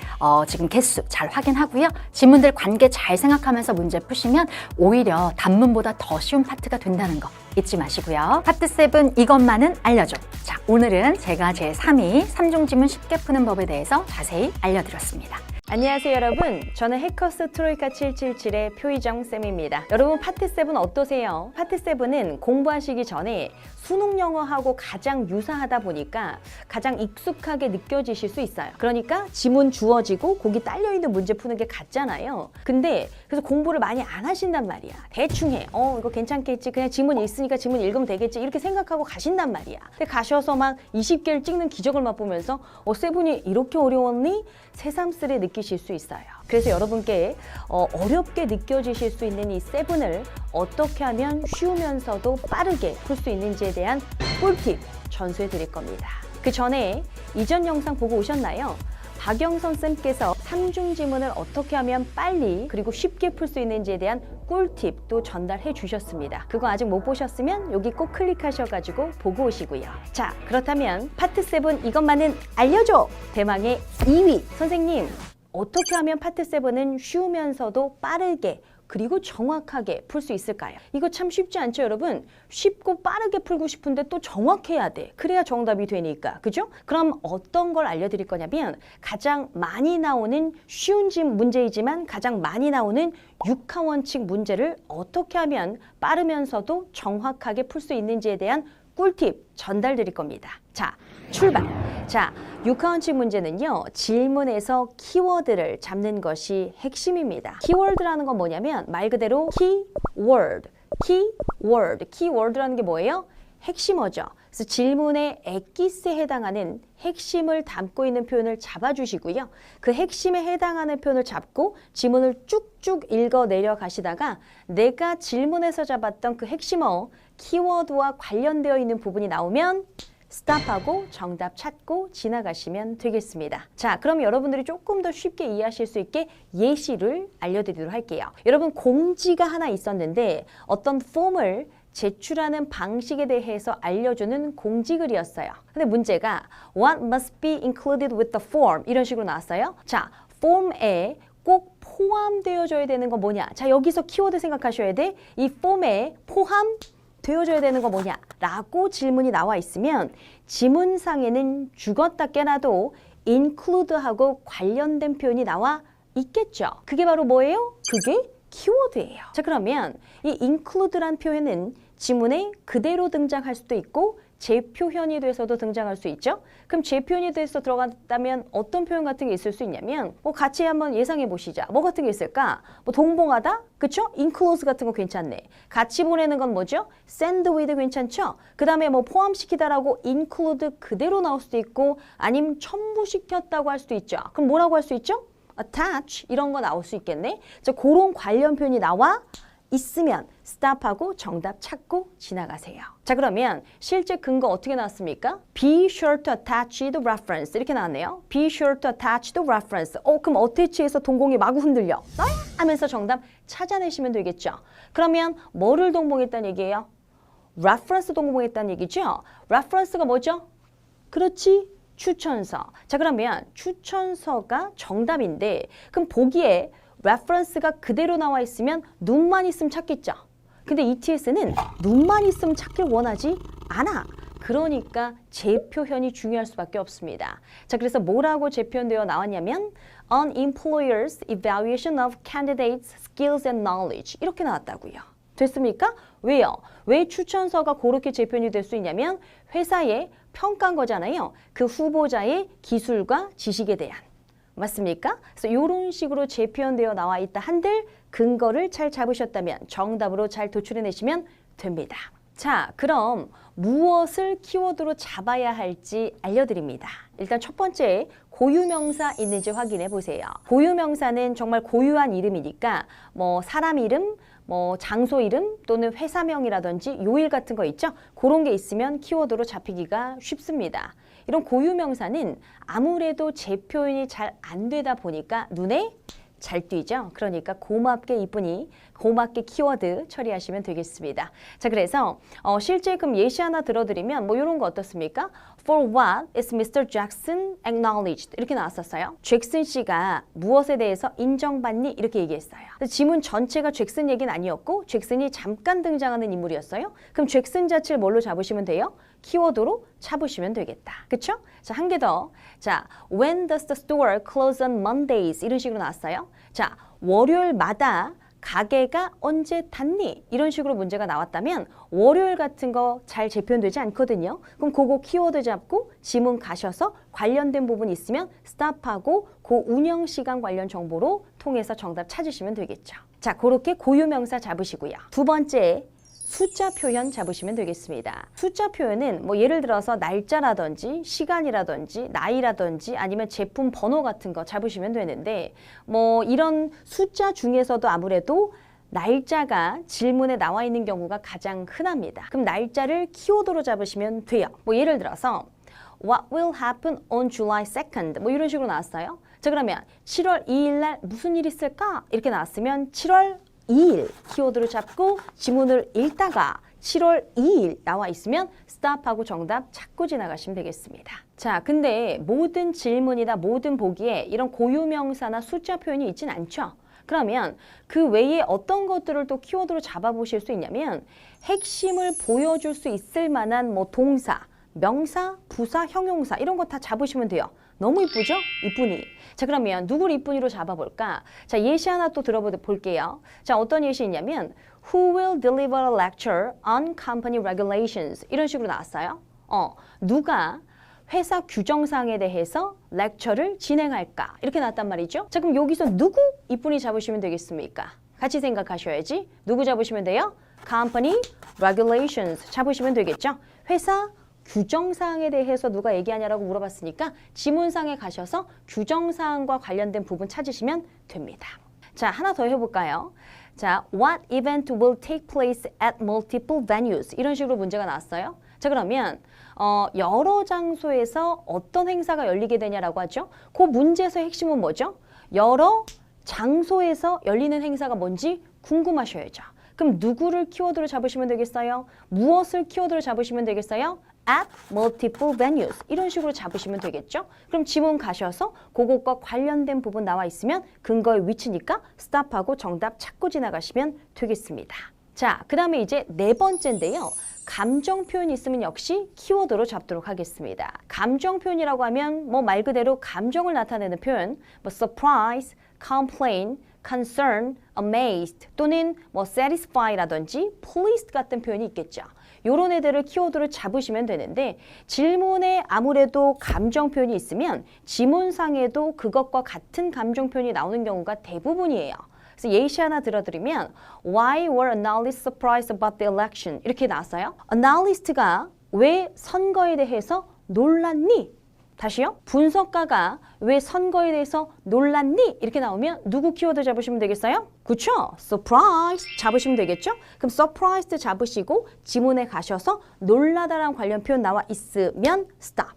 지금 개수 잘 확인하고요. 지문들 관계 잘 생각하면서 문제 푸시면 오히려 단문보다 더 쉬운 파트가 된다는 거 잊지 마시고요. 파트 7 이것만은 알려줘. 자, 오늘은 제가 제 3위 삼중지문 쉽게 푸는 법에 대해서 자세히 알려드렸습니다.
안녕하세요 여러분, 저는 해커스 트로이카 777의 표희정 쌤입니다. 여러분 파트 7 어떠세요? 파트 7은 공부하시기 전에 수능 영어하고 가장 유사하다 보니까 가장 익숙하게 느껴지실 수 있어요. 그러니까 지문 주어지고 거기 딸려있는 문제 푸는 게 같잖아요. 근데 그래서 공부를 많이 안 하신단 말이야. 대충 해. 이거 괜찮겠지. 그냥 지문 있으니까 지문 읽으면 되겠지. 이렇게 생각하고 가신단 말이야. 근데 가셔서 막 20개를 찍는 기적을 맛보면서 7이 이렇게 어려웠니? 새삼스레 느끼실 수 있어요. 그래서 여러분께 어렵게 느껴지실 수 있는 이 7을 어떻게 하면 쉬우면서도 빠르게 풀 수 있는지에 대한 꿀팁 전수해 드릴 겁니다. 그 전에 이전 영상 보고 오셨나요? 박영선 쌤께서 삼중지문을 어떻게 하면 빨리 그리고 쉽게 풀 수 있는지에 대한 꿀팁도 전달해 주셨습니다. 그거 아직 못 보셨으면 여기 꼭 클릭하셔가지고 보고 오시고요. 자, 그렇다면 파트 7 이것만은 알려줘! 대망의 2위! 선생님, 어떻게 하면 파트 7은 쉬우면서도 빠르게 그리고 정확하게 풀 수 있을까요? 이거 참 쉽지 않죠, 여러분? 쉽고 빠르게 풀고 싶은데 또 정확해야 돼. 그래야 정답이 되니까. 그죠? 그럼 어떤 걸 알려드릴 거냐면 가장 많이 나오는 쉬운 문제이지만 가장 많이 나오는 육하원칙 문제를 어떻게 하면 빠르면서도 정확하게 풀 수 있는지에 대한 꿀팁 전달드릴 겁니다. 자, 출발! 자, 육하원칙 문제는요, 질문에서 키워드를 잡는 것이 핵심입니다. 키워드라는 건 뭐냐면 말 그대로 키워드, 키워드라는 게 뭐예요? 핵심어죠. 그래서 질문의 엑기스에 해당하는 핵심을 담고 있는 표현을 잡아주시고요. 그 핵심에 해당하는 표현을 잡고 지문을 쭉쭉 읽어 내려가시다가 내가 질문에서 잡았던 그 핵심어, 키워드와 관련되어 있는 부분이 나오면 스탑하고 정답 찾고 지나가시면 되겠습니다. 자, 그럼 여러분들이 조금 더 쉽게 이해하실 수 있게 예시를 알려드리도록 할게요. 여러분 공지가 하나 있었는데 어떤 폼을 제출하는 방식에 대해서 알려주는 공지글이었어요. 근데 문제가 What must be included with the form? 이런 식으로 나왔어요. 자, 폼에 꼭 포함되어져야 되는 건 뭐냐? 자, 여기서 키워드 생각하셔야 돼. 이 폼에 되어줘야 되는 거 뭐냐? 라고 질문이 나와 있으면 지문상에는 죽었다 깨나도 include하고 관련된 표현이 나와 있겠죠. 그게 바로 뭐예요? 그게 키워드예요. 자, 그러면 이 include란 표현은 지문에 그대로 등장할 수도 있고 재표현이 돼서도 등장할 수 있죠. 그럼 재표현이 돼서 들어갔다면 어떤 표현 같은 게 있을 수 있냐면 같이 한번 예상해 보시자. 뭐 같은 게 있을까? 동봉하다? 그쵸? include 같은 거 괜찮네. 같이 보내는 건 뭐죠? send with 괜찮죠? 그 다음에 포함시키다라고 include 그대로 나올 수도 있고 아니면 첨부시켰다고 할 수도 있죠. 그럼 뭐라고 할 수 있죠? attach 이런 거 나올 수 있겠네. 그런 관련 표현이 나와 있으면 스탑하고 정답 찾고 지나가세요. 자, 그러면 실제 근거 어떻게 나왔습니까? Be sure to attach the reference 이렇게 나왔네요. Be sure to attach the reference. 그럼 어태치해서 동공이 마구 흔들려. 하면서 정답 찾아내시면 되겠죠. 그러면 뭐를 동봉했다는 얘기예요? reference 동봉했다는 얘기죠. reference가 뭐죠? 그렇지. 추천서. 자, 그러면 추천서가 정답인데 그럼 보기에 reference가 그대로 나와 있으면 눈만 있으면 찾겠죠. 근데 ETS는 눈만 있으면 찾길 원하지 않아. 그러니까 재표현이 중요할 수밖에 없습니다. 자, 그래서 뭐라고 재표현되어 나왔냐면 An employer's evaluation of candidates' skills and knowledge 이렇게 나왔다고요. 됐습니까? 왜요? 왜 추천서가 그렇게 재편이 될 수 있냐면 회사에 평가한 거잖아요. 그 후보자의 기술과 지식에 대한. 맞습니까? 그래서 이런 식으로 재표현되어 나와 있다 한들 근거를 잘 잡으셨다면 정답으로 잘 도출해내시면 됩니다. 자, 그럼 무엇을 키워드로 잡아야 할지 알려드립니다. 일단 첫 번째, 고유명사 있는지 확인해 보세요. 고유명사는 정말 고유한 이름이니까 뭐 사람 이름, 뭐 장소 이름 또는 회사명이라든지 요일 같은 거 있죠? 그런 게 있으면 키워드로 잡히기가 쉽습니다. 이런 고유명사는 아무래도 재표현이 잘 안 되다 보니까 눈에 잘 띄죠. 그러니까 고맙게 이쁘니 고맙게 키워드 처리하시면 되겠습니다. 자, 그래서 실제 그럼 예시 하나 들어드리면 뭐 이런 거 어떻습니까? For what is Mr. Jackson acknowledged? 이렇게 나왔었어요. 잭슨 씨가 무엇에 대해서 인정받니? 이렇게 얘기했어요. 지문 전체가 잭슨 얘기는 아니었고 잭슨이 잠깐 등장하는 인물이었어요. 그럼 잭슨 자체를 뭘로 잡으시면 돼요? 키워드로 잡으시면 되겠다. 그쵸? 자, 한 개 더. 자, when does the store close on Mondays? 이런 식으로 나왔어요. 자, 월요일마다 가게가 언제 닫니? 이런 식으로 문제가 나왔다면 월요일 같은 거 잘 재표현되지 않거든요. 그럼 그거 키워드 잡고 지문 가셔서 관련된 부분 있으면 스탑하고 그 운영 시간 관련 정보로 통해서 정답 찾으시면 되겠죠. 자, 그렇게 고유명사 잡으시고요. 두 번째, 숫자 표현 잡으시면 되겠습니다. 숫자 표현은 뭐 예를 들어서 날짜라든지 시간이라든지 나이라든지 아니면 제품 번호 같은 거 잡으시면 되는데 뭐 이런 숫자 중에서도 아무래도 날짜가 질문에 나와 있는 경우가 가장 흔합니다. 그럼 날짜를 키워드로 잡으시면 돼요. 뭐 예를 들어서 What will happen on July 2nd? 뭐 이런 식으로 나왔어요. 자, 그러면 7월 2일 날 무슨 일이 있을까? 이렇게 나왔으면 7월 2일 키워드를 잡고 지문을 읽다가 7월 2일 나와 있으면 스탑하고 정답 찾고 지나가시면 되겠습니다. 자, 근데 모든 질문이나 모든 보기에 이런 고유명사나 숫자 표현이 있진 않죠. 그러면 그 외에 어떤 것들을 또 키워드로 잡아보실 수 있냐면 핵심을 보여줄 수 있을 만한 뭐 동사, 명사, 부사, 형용사 이런 거 다 잡으시면 돼요. 너무 이쁘죠? 이쁘니. 자, 그러면 누구를 이쁘니로 잡아볼까? 자, 예시 하나 또 들어볼게요. 자, 어떤 예시 있냐면 Who will deliver a lecture on company regulations? 이런 식으로 나왔어요. 누가 회사 규정사항에 대해서 렉처를 진행할까? 이렇게 나왔단 말이죠. 자, 그럼 여기서 누구 이쁘니 잡으시면 되겠습니까? 같이 생각하셔야지. 누구 잡으시면 돼요? Company regulations 잡으시면 되겠죠. 회사 규정사항에 대해서 누가 얘기하냐라고 물어봤으니까 지문상에 가셔서 규정사항과 관련된 부분 찾으시면 됩니다. 자, 하나 더 해볼까요? 자, what event will take place at multiple venues? 이런 식으로 문제가 나왔어요. 자, 그러면 여러 장소에서 어떤 행사가 열리게 되냐라고 하죠. 그 문제에서의 핵심은 뭐죠? 여러 장소에서 열리는 행사가 뭔지 궁금하셔야죠. 그럼 누구를 키워드로 잡으시면 되겠어요? 무엇을 키워드로 잡으시면 되겠어요? at multiple venues 이런 식으로 잡으시면 되겠죠? 그럼 지문 가셔서 그것과 관련된 부분 나와 있으면 근거의 위치니까 스탑하고 정답 찾고 지나가시면 되겠습니다. 자, 그 다음에 이제 네 번째인데요. 감정 표현이 있으면 역시 키워드로 잡도록 하겠습니다. 감정 표현이라고 하면 뭐 말 그대로 감정을 나타내는 표현, 뭐 surprise, complain, concern, amazed 또는 뭐 satisfy라든지 pleased 같은 표현이 있겠죠. 요런 애들을 키워드로 잡으시면 되는데 질문에 아무래도 감정 표현이 있으면 지문상에도 그것과 같은 감정 표현이 나오는 경우가 대부분이에요. 그래서 예시 하나 들어드리면 Why were analysts surprised about the election? 이렇게 나왔어요. Analyst가 왜 선거에 대해서 놀랐니? 다시요. 분석가가 왜 선거에 대해서 놀랐니? 이렇게 나오면 누구 키워드 잡으시면 되겠어요? 그쵸? surprise 잡으시면 되겠죠? 그럼 surprised 잡으시고 지문에 가셔서 놀라다라는 관련 표현 나와 있으면 stop.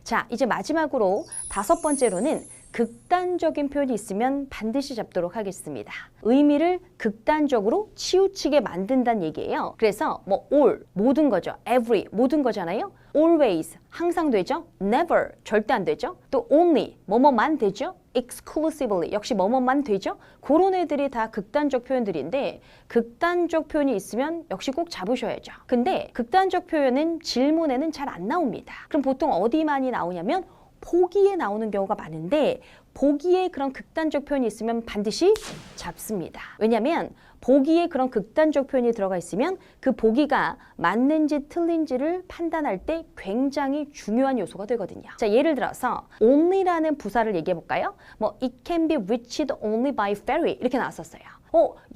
자, 이제 마지막으로 다섯 번째로는 극단적인 표현이 있으면 반드시 잡도록 하겠습니다. 의미를 극단적으로 치우치게 만든다는 얘기예요. 그래서 뭐 all, 모든 거죠. every, 모든 거잖아요. always, 항상 되죠. never, 절대 안 되죠. 또 only, 뭐뭐만 되죠. exclusively, 역시 뭐뭐만 되죠. 그런 애들이 다 극단적 표현들인데 극단적 표현이 있으면 역시 꼭 잡으셔야죠. 근데 극단적 표현은 질문에는 잘 안 나옵니다. 그럼 보통 어디 많이 나오냐면 보기에 나오는 경우가 많은데 보기에 그런 극단적 표현이 있으면 반드시 잡습니다. 왜냐하면 보기에 그런 극단적 표현이 들어가 있으면 그 보기가 맞는지 틀린지를 판단할 때 굉장히 중요한 요소가 되거든요. 자, 예를 들어서 only라는 부사를 얘기해 볼까요? 뭐 it can be reached only by ferry 이렇게 나왔었어요.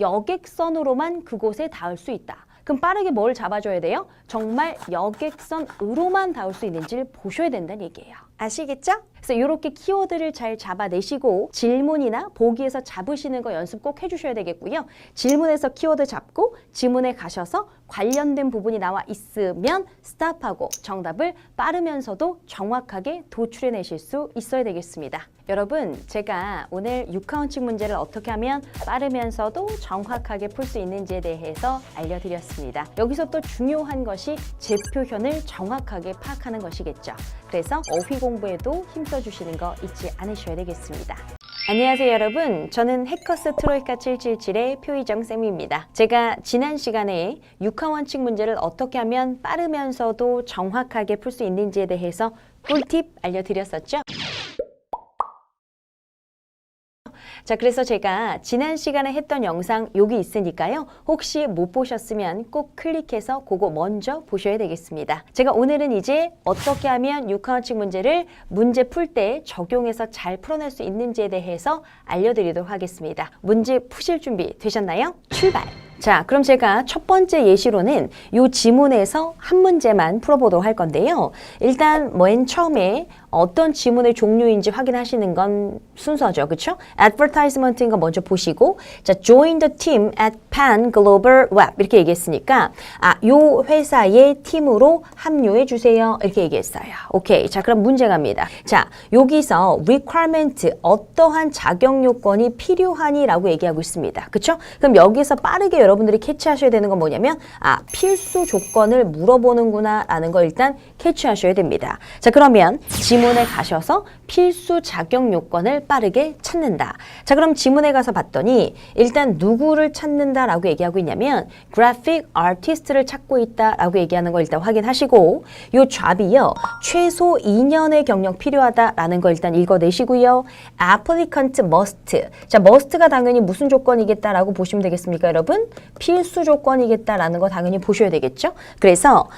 여객선으로만 그곳에 닿을 수 있다. 그럼 빠르게 뭘 잡아줘야 돼요? 정말 여객선으로만 닿을 수 있는지를 보셔야 된다는 얘기예요. 아시겠죠? 그래서 이렇게 키워드를 잘 잡아내시고 질문이나 보기에서 잡으시는 거 연습 꼭 해주셔야 되겠고요. 질문에서 키워드 잡고 지문에 가셔서 관련된 부분이 나와 있으면 스탑하고 정답을 빠르면서도 정확하게 도출해내실 수 있어야 되겠습니다. 여러분, 제가 오늘 6카운칭 문제를 어떻게 하면 빠르면서도 정확하게 풀 수 있는지에 대해서 알려드렸습니다. 여기서 또 중요한 것이 제표현을 정확하게 파악하는 것이겠죠. 그래서 어휘 공부에도 힘써주시는 거 잊지 않으셔야 되겠습니다. 안녕하세요 여러분, 저는 해커스 트로이카 777의 표희정 쌤입니다. 제가 지난 시간에 6화 원칙 문제를 어떻게 하면 빠르면서도 정확하게 풀 수 있는지에 대해서 꿀팁 알려드렸었죠. 자, 그래서 제가 지난 시간에 했던 영상 여기 있으니까요. 혹시 못 보셨으면 꼭 클릭해서 그거 먼저 보셔야 되겠습니다. 제가 오늘은 이제 어떻게 하면 6카운칭 문제를 문제 풀 때 적용해서 잘 풀어낼 수 있는지에 대해서 알려드리도록 하겠습니다. 문제 푸실 준비 되셨나요? 출발! 자, 그럼 제가 첫 번째 예시로는 이 지문에서 한 문제만 풀어보도록 할 건데요. 일단 맨 처음에 어떤 지문의 종류인지 확인하시는 건 순서죠. 그렇죠? advertisement인 거 먼저 보시고 자, join the team at Pan Global Web 이렇게 얘기했으니까 요 회사의 팀으로 합류해 주세요. 이렇게 얘기했어요. 오케이. 자, 그럼 문제 갑니다. 자, 여기서 requirement 어떠한 자격 요건이 필요하니라고 얘기하고 있습니다. 그렇죠? 그럼 여기서 빠르게 여러분들이 캐치하셔야 되는 건 뭐냐면 필수 조건을 물어보는구나 라는 거 일단 캐치하셔야 됩니다. 자, 그러면 지문에 가셔서 필수 자격 요건을 빠르게 찾는다. 자, 그럼 지문에 가서 봤더니 일단 누구를 찾는다라고 얘기하고 있냐면 graphic artist를 찾고 있다라고 얘기하는 걸 일단 확인하시고 요 잡이요. 최소 2년의 경력 필요하다라는 거 일단 읽어내시고요. applicant must. 자, must가 당연히 무슨 조건이겠다라고 보시면 되겠습니까, 여러분? 필수 조건이겠다라는 거 당연히 보셔야 되겠죠? 그래서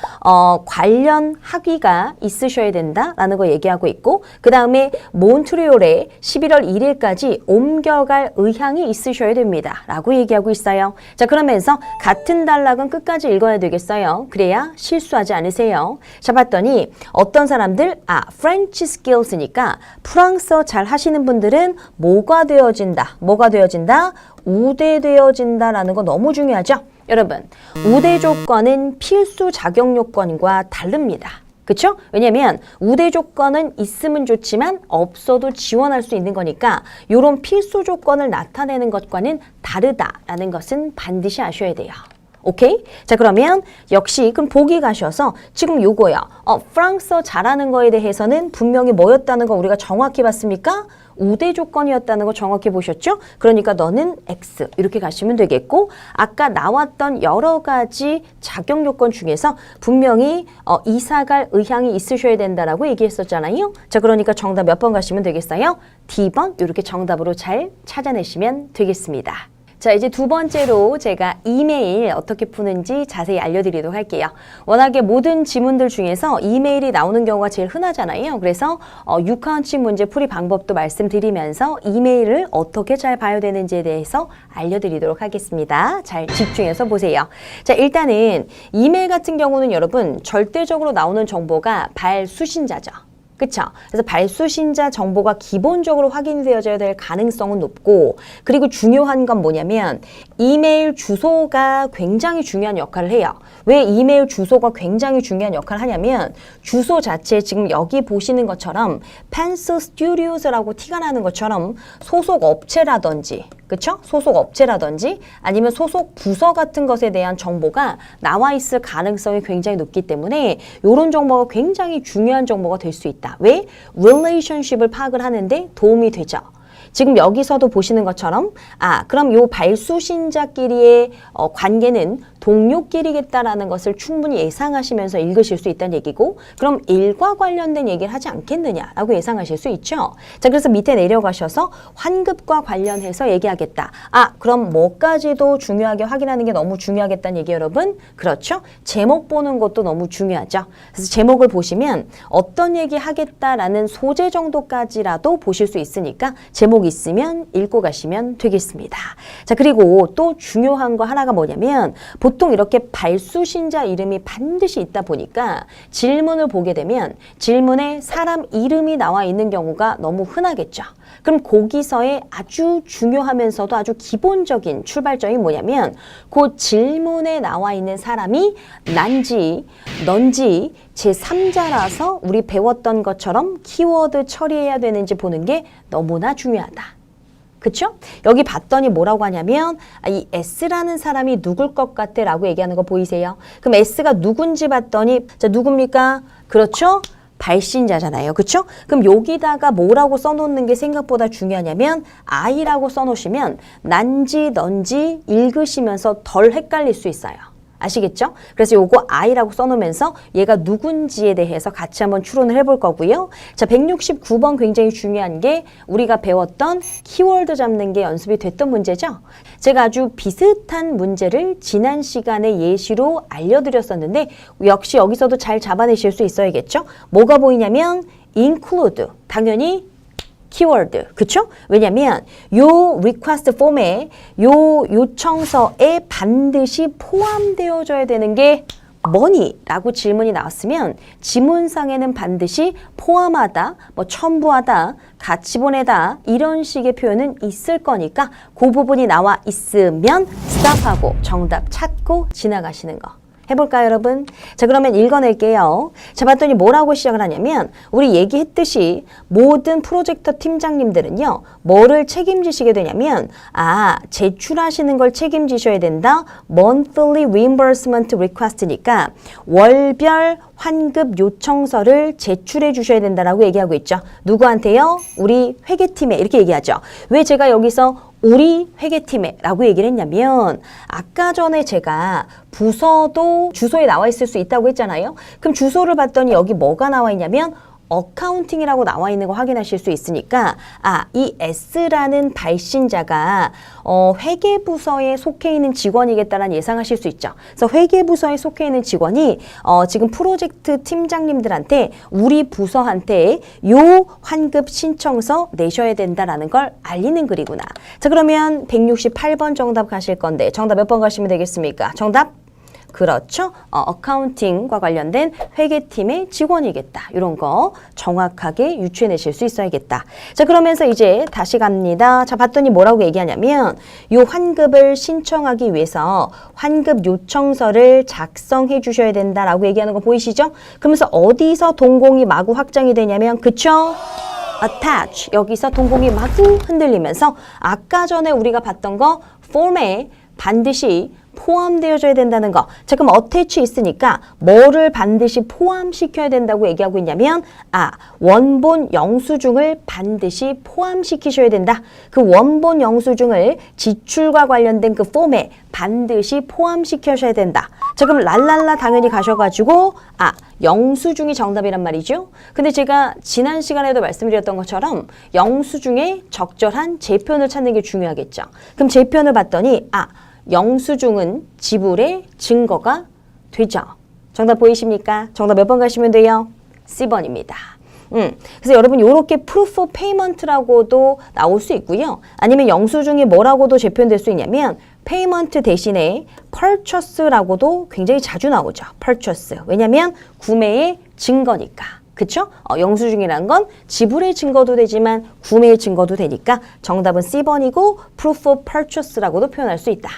관련 학위가 있으셔야 된다라는 거 얘기하고 있고 그 다음에 몬트리올에 11월 1일까지 옮겨갈 의향이 있으셔야 됩니다. 라고 얘기하고 있어요. 자, 그러면서 같은 단락은 끝까지 읽어야 되겠어요. 그래야 실수하지 않으세요. 자, 봤더니 어떤 사람들 French skills니까 프랑스어 잘 하시는 분들은 뭐가 되어진다? 뭐가 되어진다? 우대되어진다라는 거 너무 중요하죠? 여러분, 우대 조건은 필수 자격 요건과 다릅니다. 그렇죠? 왜냐면 우대 조건은 있으면 좋지만 없어도 지원할 수 있는 거니까 이런 필수 조건을 나타내는 것과는 다르다라는 것은 반드시 아셔야 돼요. 오케이? 자, 그러면 역시 그럼 보기 가셔서 지금 요거요. 프랑스어 잘하는 거에 대해서는 분명히 뭐였다는 거 우리가 정확히 봤습니까? 우대 조건이었다는 거 정확히 보셨죠? 그러니까 너는 X 이렇게 가시면 되겠고 아까 나왔던 여러 가지 자격 요건 중에서 분명히 이사갈 의향이 있으셔야 된다라고 얘기했었잖아요. 자, 그러니까 정답 몇 번 가시면 되겠어요? D번 이렇게 정답으로 잘 찾아내시면 되겠습니다. 자, 이제 두 번째로 제가 이메일 어떻게 푸는지 자세히 알려드리도록 할게요. 워낙에 모든 지문들 중에서 이메일이 나오는 경우가 제일 흔하잖아요. 그래서 6카운칭 문제 풀이 방법도 말씀드리면서 이메일을 어떻게 잘 봐야 되는지에 대해서 알려드리도록 하겠습니다. 잘 집중해서 보세요. 자, 일단은 이메일 같은 경우는 여러분 절대적으로 나오는 정보가 발수신자죠. 그쵸? 그래서 발수신자 정보가 기본적으로 확인되어져야 될 가능성은 높고 그리고 중요한 건 뭐냐면 이메일 주소가 굉장히 중요한 역할을 해요. 왜 이메일 주소가 굉장히 중요한 역할을 하냐면 주소 자체에 지금 여기 보시는 것처럼 펜스 스튜디오스라고 티가 나는 것처럼 소속 업체라든지 그쵸? 소속 업체라든지 아니면 소속 부서 같은 것에 대한 정보가 나와 있을 가능성이 굉장히 높기 때문에 이런 정보가 굉장히 중요한 정보가 될 수 있다. 왜? relationship을 파악을 하는데 도움이 되죠. 지금 여기서도 보시는 것처럼 그럼 요 발수신자끼리의 관계는 동료끼리겠다라는 것을 충분히 예상하시면서 읽으실 수 있다는 얘기고, 그럼 일과 관련된 얘기를 하지 않겠느냐라고 예상하실 수 있죠. 자, 그래서 밑에 내려가셔서 환급과 관련해서 얘기하겠다. 그럼 뭐까지도 중요하게 확인하는 게 너무 중요하겠다는 얘기 여러분? 그렇죠? 제목 보는 것도 너무 중요하죠. 그래서 제목을 보시면 어떤 얘기 하겠다라는 소재 정도까지라도 보실 수 있으니까 제목 있으면 읽고 가시면 되겠습니다. 자, 그리고 또 중요한 거 하나가 뭐냐면 보통 이렇게 발수신자 이름이 반드시 있다 보니까 질문을 보게 되면 질문에 사람 이름이 나와 있는 경우가 너무 흔하겠죠. 그럼 거기서의 아주 중요하면서도 아주 기본적인 출발점이 뭐냐면 그 질문에 나와 있는 사람이 난지, 넌지 제3자라서 우리 배웠던 것처럼 키워드 처리해야 되는지 보는 게 너무나 중요하다. 그쵸? 여기 봤더니 뭐라고 하냐면 이 S라는 사람이 누굴 것 같아 라고 얘기하는 거 보이세요? 그럼 S가 누군지 봤더니 자, 누굽니까? 그렇죠? 발신자잖아요. 그쵸? 그럼 여기다가 뭐라고 써놓는 게 생각보다 중요하냐면 I라고 써놓으시면 난지 넌지 읽으시면서 덜 헷갈릴 수 있어요. 아시겠죠? 그래서 요거 I라고 써놓으면서 얘가 누군지에 대해서 같이 한번 추론을 해볼 거고요. 자, 169번 굉장히 중요한 게 우리가 배웠던 키워드 잡는 게 연습이 됐던 문제죠. 제가 아주 비슷한 문제를 지난 시간에 예시로 알려드렸었는데 역시 여기서도 잘 잡아내실 수 있어야겠죠? 뭐가 보이냐면 include, 당연히 키워드, 그쵸? 왜냐면 요 request 폼에 요 요청서에 반드시 포함되어져야 되는 게 뭐니라고 질문이 나왔으면 지문상에는 반드시 포함하다, 뭐 첨부하다, 같이 보내다 이런 식의 표현은 있을 거니까 그 부분이 나와 있으면 스탑하고 정답 찾고 지나가시는 거. 해볼까요, 여러분? 자, 그러면 읽어낼게요. 자, 봤더니 뭐라고 시작을 하냐면 우리 얘기했듯이 모든 프로젝터 팀장님들은요. 뭐를 책임지시게 되냐면 제출하시는 걸 책임지셔야 된다. monthly reimbursement request니까 월별 환급 요청서를 제출해 주셔야 된다라고 얘기하고 있죠. 누구한테요? 우리 회계팀에 이렇게 얘기하죠. 왜 제가 여기서 우리 회계팀에 라고 얘기를 했냐면 아까 전에 제가 부서도 주소에 나와 있을 수 있다고 했잖아요. 그럼 주소를 봤더니 여기 뭐가 나와 있냐면 어카운팅이라고 나와 있는 거 확인하실 수 있으니까 이 S라는 발신자가 회계부서에 속해 있는 직원이겠다라는 예상하실 수 있죠. 그래서 회계부서에 속해 있는 직원이 지금 프로젝트 팀장님들한테 우리 부서한테 요 환급 신청서 내셔야 된다라는 걸 알리는 글이구나. 자, 그러면 168번 정답 가실 건데 정답 몇 번 가시면 되겠습니까? 정답? 그렇죠. 어카운팅과 관련된 회계팀의 직원이겠다. 이런 거 정확하게 유추해내실 수 있어야겠다. 자, 그러면서 이제 다시 갑니다. 자, 봤더니 뭐라고 얘기하냐면 이 환급을 신청하기 위해서 환급 요청서를 작성해 주셔야 된다라고 얘기하는 거 보이시죠? 그러면서 어디서 동공이 마구 확장이 되냐면 그쵸? attach. 여기서 동공이 마구 흔들리면서 아까 전에 우리가 봤던 거 폼에 반드시 포함되어져야 된다는 거. 자, 그럼 attach 있으니까 뭐를 반드시 포함시켜야 된다고 얘기하고 있냐면 원본 영수증을 반드시 포함시키셔야 된다. 그 원본 영수증을 지출과 관련된 그 폼에 반드시 포함시켜셔야 된다. 자, 그럼 랄랄라 당연히 가셔가지고 영수증이 정답이란 말이죠. 근데 제가 지난 시간에도 말씀드렸던 것처럼 영수증에 적절한 제표를 찾는 게 중요하겠죠. 그럼 제표를 봤더니 영수증은 지불의 증거가 되죠. 정답 보이십니까? 정답 몇 번 가시면 돼요? C번입니다. 그래서 여러분 이렇게 proof of payment라고도 나올 수 있고요. 아니면 영수증이 뭐라고도 재표될 수 있냐면 payment 대신에 purchase라고도 굉장히 자주 나오죠. purchase. 왜냐면 구매의 증거니까. 그쵸? 영수증이란 건 지불의 증거도 되지만 구매의 증거도 되니까 정답은 C번이고 proof of purchase라고도 표현할 수 있다.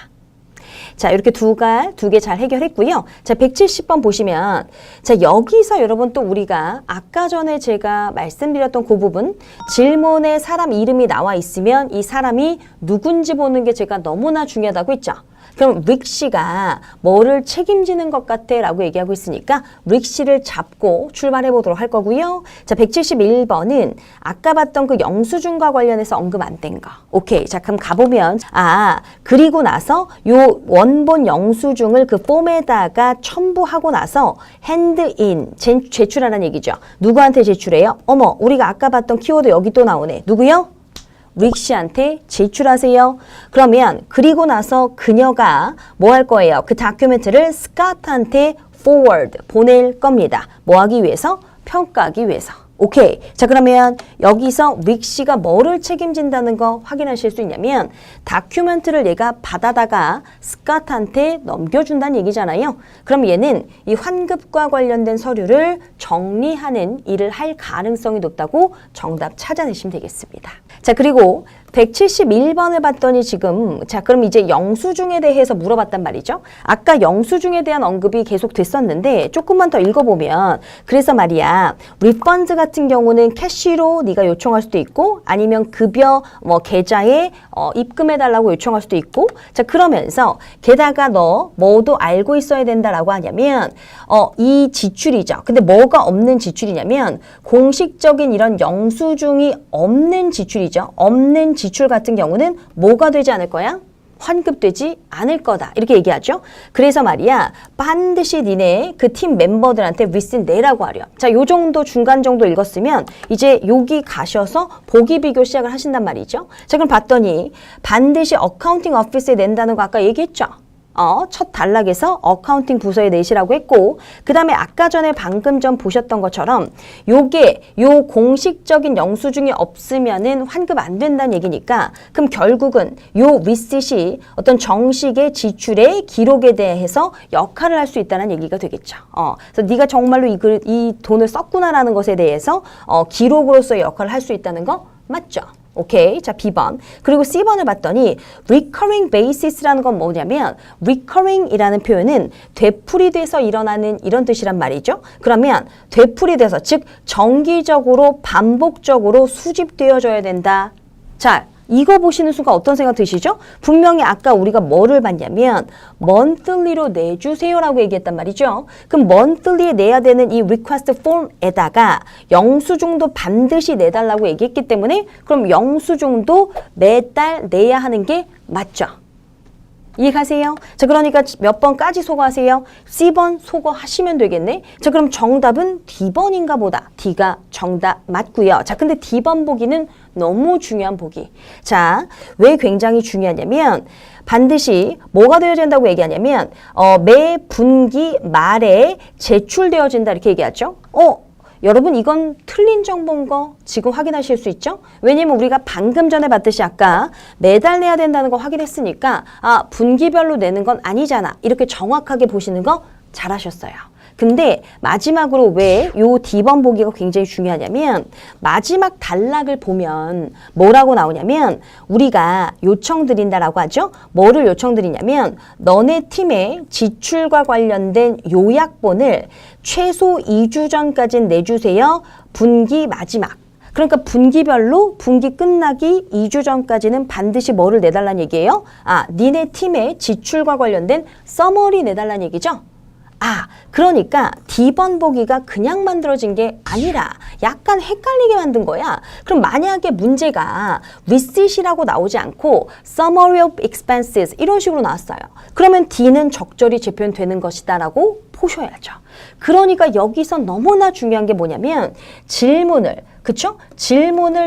자, 이렇게 두 개 잘 해결했고요. 자, 170번 보시면 자, 여기서 여러분 또 우리가 아까 전에 제가 말씀드렸던 그 부분 질문에 사람 이름이 나와 있으면 이 사람이 누군지 보는 게 제가 너무나 중요하다고 했죠. 그럼 릭 씨가 뭐를 책임지는 것 같아? 라고 얘기하고 있으니까 릭 씨를 잡고 출발해 보도록 할 거고요. 자, 171번은 아까 봤던 그 영수증과 관련해서 언급 안 된 거. 오케이. 자, 그럼 가보면 그리고 나서 요 원본 영수증을 그 폼에다가 첨부하고 나서 핸드인 제출하라는 얘기죠. 누구한테 제출해요? 어머, 우리가 아까 봤던 키워드 여기 또 나오네. 누구요? 릭 씨한테 제출하세요. 그러면 그리고 나서 그녀가 뭐 할 거예요? 그 다큐멘트를 스캇한테 forward 보낼 겁니다. 뭐 하기 위해서? 평가하기 위해서. 오케이. 자, 그러면 여기서 릭 씨가 뭐를 책임진다는 거 확인하실 수 있냐면 다큐멘트를 얘가 받아다가 스캇한테 넘겨준다는 얘기잖아요. 그럼 얘는 이 환급과 관련된 서류를 정리하는 일을 할 가능성이 높다고 정답 찾아내시면 되겠습니다. 자, 그리고 171번을 봤더니 지금 자, 그럼 이제 영수증에 대해서 물어봤단 말이죠. 아까 영수증에 대한 언급이 계속 됐었는데 조금만 더 읽어보면 그래서 말이야. 리펀드 같은 경우는 캐시로 네가 요청할 수도 있고 아니면 급여 계좌에 입금해달라고 요청할 수도 있고 자, 그러면서 게다가 너 뭐도 알고 있어야 된다라고 하냐면 이 지출이죠. 근데 뭐가 없는 지출이냐면 공식적인 이런 영수증이 없는 지출이죠. 없는 지출 같은 경우는 뭐가 되지 않을 거야? 환급되지 않을 거다. 이렇게 얘기하죠. 그래서 말이야 반드시 니네 그 팀 멤버들한테 리슨 내라고 하렴. 자, 요 정도 중간 정도 읽었으면 이제 여기 가셔서 보기 비교 시작을 하신단 말이죠. 자, 그럼 봤더니 반드시 어카운팅 오피스에 낸다는 거 아까 얘기했죠. 첫 단락에서 어카운팅 부서에 내시라고 했고 그 다음에 아까 전에 방금 전 보셨던 것처럼 요게 요 공식적인 영수증이 없으면은 환급 안 된다는 얘기니까 그럼 결국은 요 리시트이 어떤 정식의 지출의 기록에 대해서 역할을 할 수 있다는 얘기가 되겠죠. 그래서 네가 정말로 이 돈을 썼구나라는 것에 대해서 기록으로서의 역할을 할 수 있다는 거 맞죠? 오케이. 자, B번. 그리고 C번을 봤더니 recurring basis라는 건 뭐냐면 recurring이라는 표현은 되풀이돼서 일어나는 이런 뜻이란 말이죠. 그러면 되풀이돼서 즉 정기적으로 반복적으로 수집되어져야 된다. 자, 이거 보시는 순간 어떤 생각 드시죠? 분명히 아까 우리가 뭐를 봤냐면 monthly로 내주세요라고 얘기했단 말이죠. 그럼 monthly에 내야 되는 이 request form에다가 영수증도 반드시 내달라고 얘기했기 때문에 그럼 영수증도 매달 내야 하는 게 맞죠. 이해가세요? 자, 그러니까 몇 번까지 소거하세요? C번 소거하시면 되겠네. 자, 그럼 정답은 D번인가 보다. D가 정답 맞고요. 자, 근데 D번 보기는 너무 중요한 보기. 자, 왜 굉장히 중요하냐면 반드시 뭐가 되어야 된다고 얘기하냐면 매 분기 말에 제출되어진다 이렇게 얘기하죠. 여러분 이건 틀린 정보인 거 지금 확인하실 수 있죠? 왜냐면 우리가 방금 전에 봤듯이 아까 매달 내야 된다는 거 확인했으니까 분기별로 내는 건 아니잖아. 이렇게 정확하게 보시는 거 잘하셨어요. 근데 마지막으로 왜 요 D번 보기가 굉장히 중요하냐면 마지막 단락을 보면 뭐라고 나오냐면 우리가 요청드린다라고 하죠. 뭐를 요청드리냐면 너네 팀의 지출과 관련된 요약본을 최소 2주 전까지 내주세요. 분기 마지막. 그러니까 분기별로 분기 끝나기 2주 전까지는 반드시 뭐를 내달라는 얘기예요? 니네 팀의 지출과 관련된 서머리 내달라는 얘기죠. 그러니까 D번 보기가 그냥 만들어진 게 아니라 약간 헷갈리게 만든 거야. 그럼 만약에 문제가 receipt이라고 나오지 않고 summary of expenses 이런 식으로 나왔어요. 그러면 D는 적절히 재표현되는 것이다 라고 보셔야죠. 그러니까 여기서 너무나 중요한 게 뭐냐면 질문을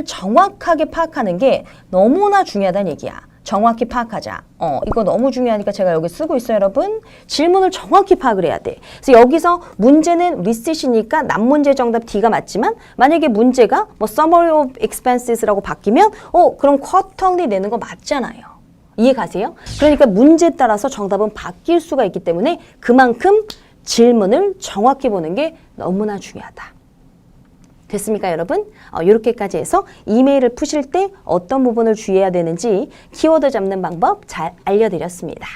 정확하게 파악하는 게 너무나 중요하다는 얘기야. 정확히 파악하자. 이거 너무 중요하니까 제가 여기 쓰고 있어요, 여러분. 질문을 정확히 파악을 해야 돼. 그래서 여기서 문제는 receipt이니까 난문제 정답 D가 맞지만 만약에 문제가 summary of expenses라고 바뀌면 그럼 quarterly 내는 거 맞잖아요. 이해 가세요? 그러니까 문제에 따라서 정답은 바뀔 수가 있기 때문에 그만큼 질문을 정확히 보는 게 너무나 중요하다. 됐습니까, 여러분? 이렇게까지 해서 이메일을 푸실 때 어떤 부분을 주의해야 되는지 키워드 잡는 방법 잘 알려드렸습니다.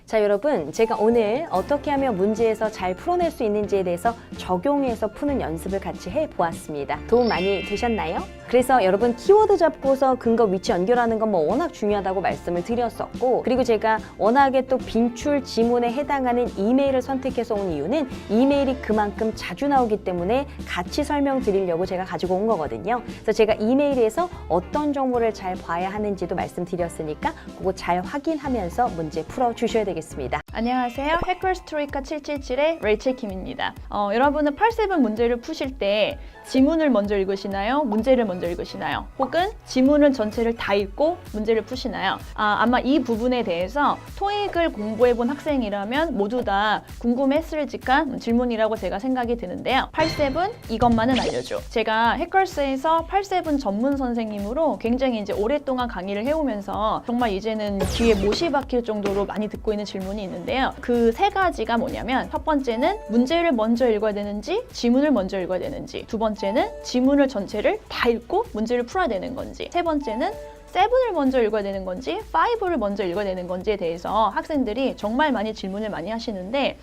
자, 여러분, 제가 오늘 어떻게 하면 문제에서 잘 풀어낼 수 있는지에 대해서 적용해서 푸는 연습을 같이 해보았습니다. 도움 많이 되셨나요? 그래서 여러분 키워드 잡고서 근거 위치 연결하는 건 뭐 워낙 중요하다고 말씀을 드렸었고, 그리고 제가 워낙에 또 빈출 지문에 해당하는 이메일을 선택해서 온 이유는 이메일이 그만큼 자주 나오기 때문에 같이 설명드리려고 제가 가지고 온 거거든요. 그래서 제가 이메일에서 어떤 정보를 잘 봐야 하는지도 말씀드렸으니까 그거 잘 확인하면서 문제 풀어주셔야 되겠습니다.
안녕하세요. 해커스토리카 777의 레이첼 킴입니다. 여러분은 8세븐 문제를 푸실 때 지문을 먼저 읽으시나요? 문제를 먼저 읽으시나요? 혹은 지문을 전체를 다 읽고 문제를 푸시나요? 아마 이 부분에 대해서 토익을 공부해본 학생이라면 모두 다 궁금했을직한 질문이라고 제가 생각이 드는데요. 8세븐 이것만은 알려줘. 제가 해커스에서 8세븐 전문 선생님으로 굉장히 이제 오랫동안 강의를 해오면서 정말 이제는 귀에 못이 박힐 정도로 많이 듣고 있는 질문이 있는데요. 그 세 가지가 뭐냐면, 첫 번째는 문제를 먼저 읽어야 되는지 지문을 먼저 읽어야 되는지, 두 번째는 지문을 전체를 다 읽고 문제를 풀어야 되는 건지, 세 번째는 7을 먼저 읽어야 되는 건지 5를 먼저 읽어야 되는 건지에 대해서 학생들이 정말 많이 질문을 많이 하시는데,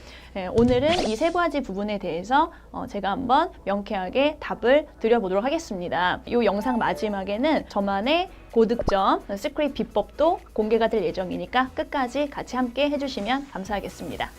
오늘은 이 세 가지 부분에 대해서 제가 한번 명쾌하게 답을 드려보도록 하겠습니다. 이 영상 마지막에는 저만의 고득점, 시크릿 비법도 공개가 될 예정이니까 끝까지 같이 함께 해주시면 감사하겠습니다.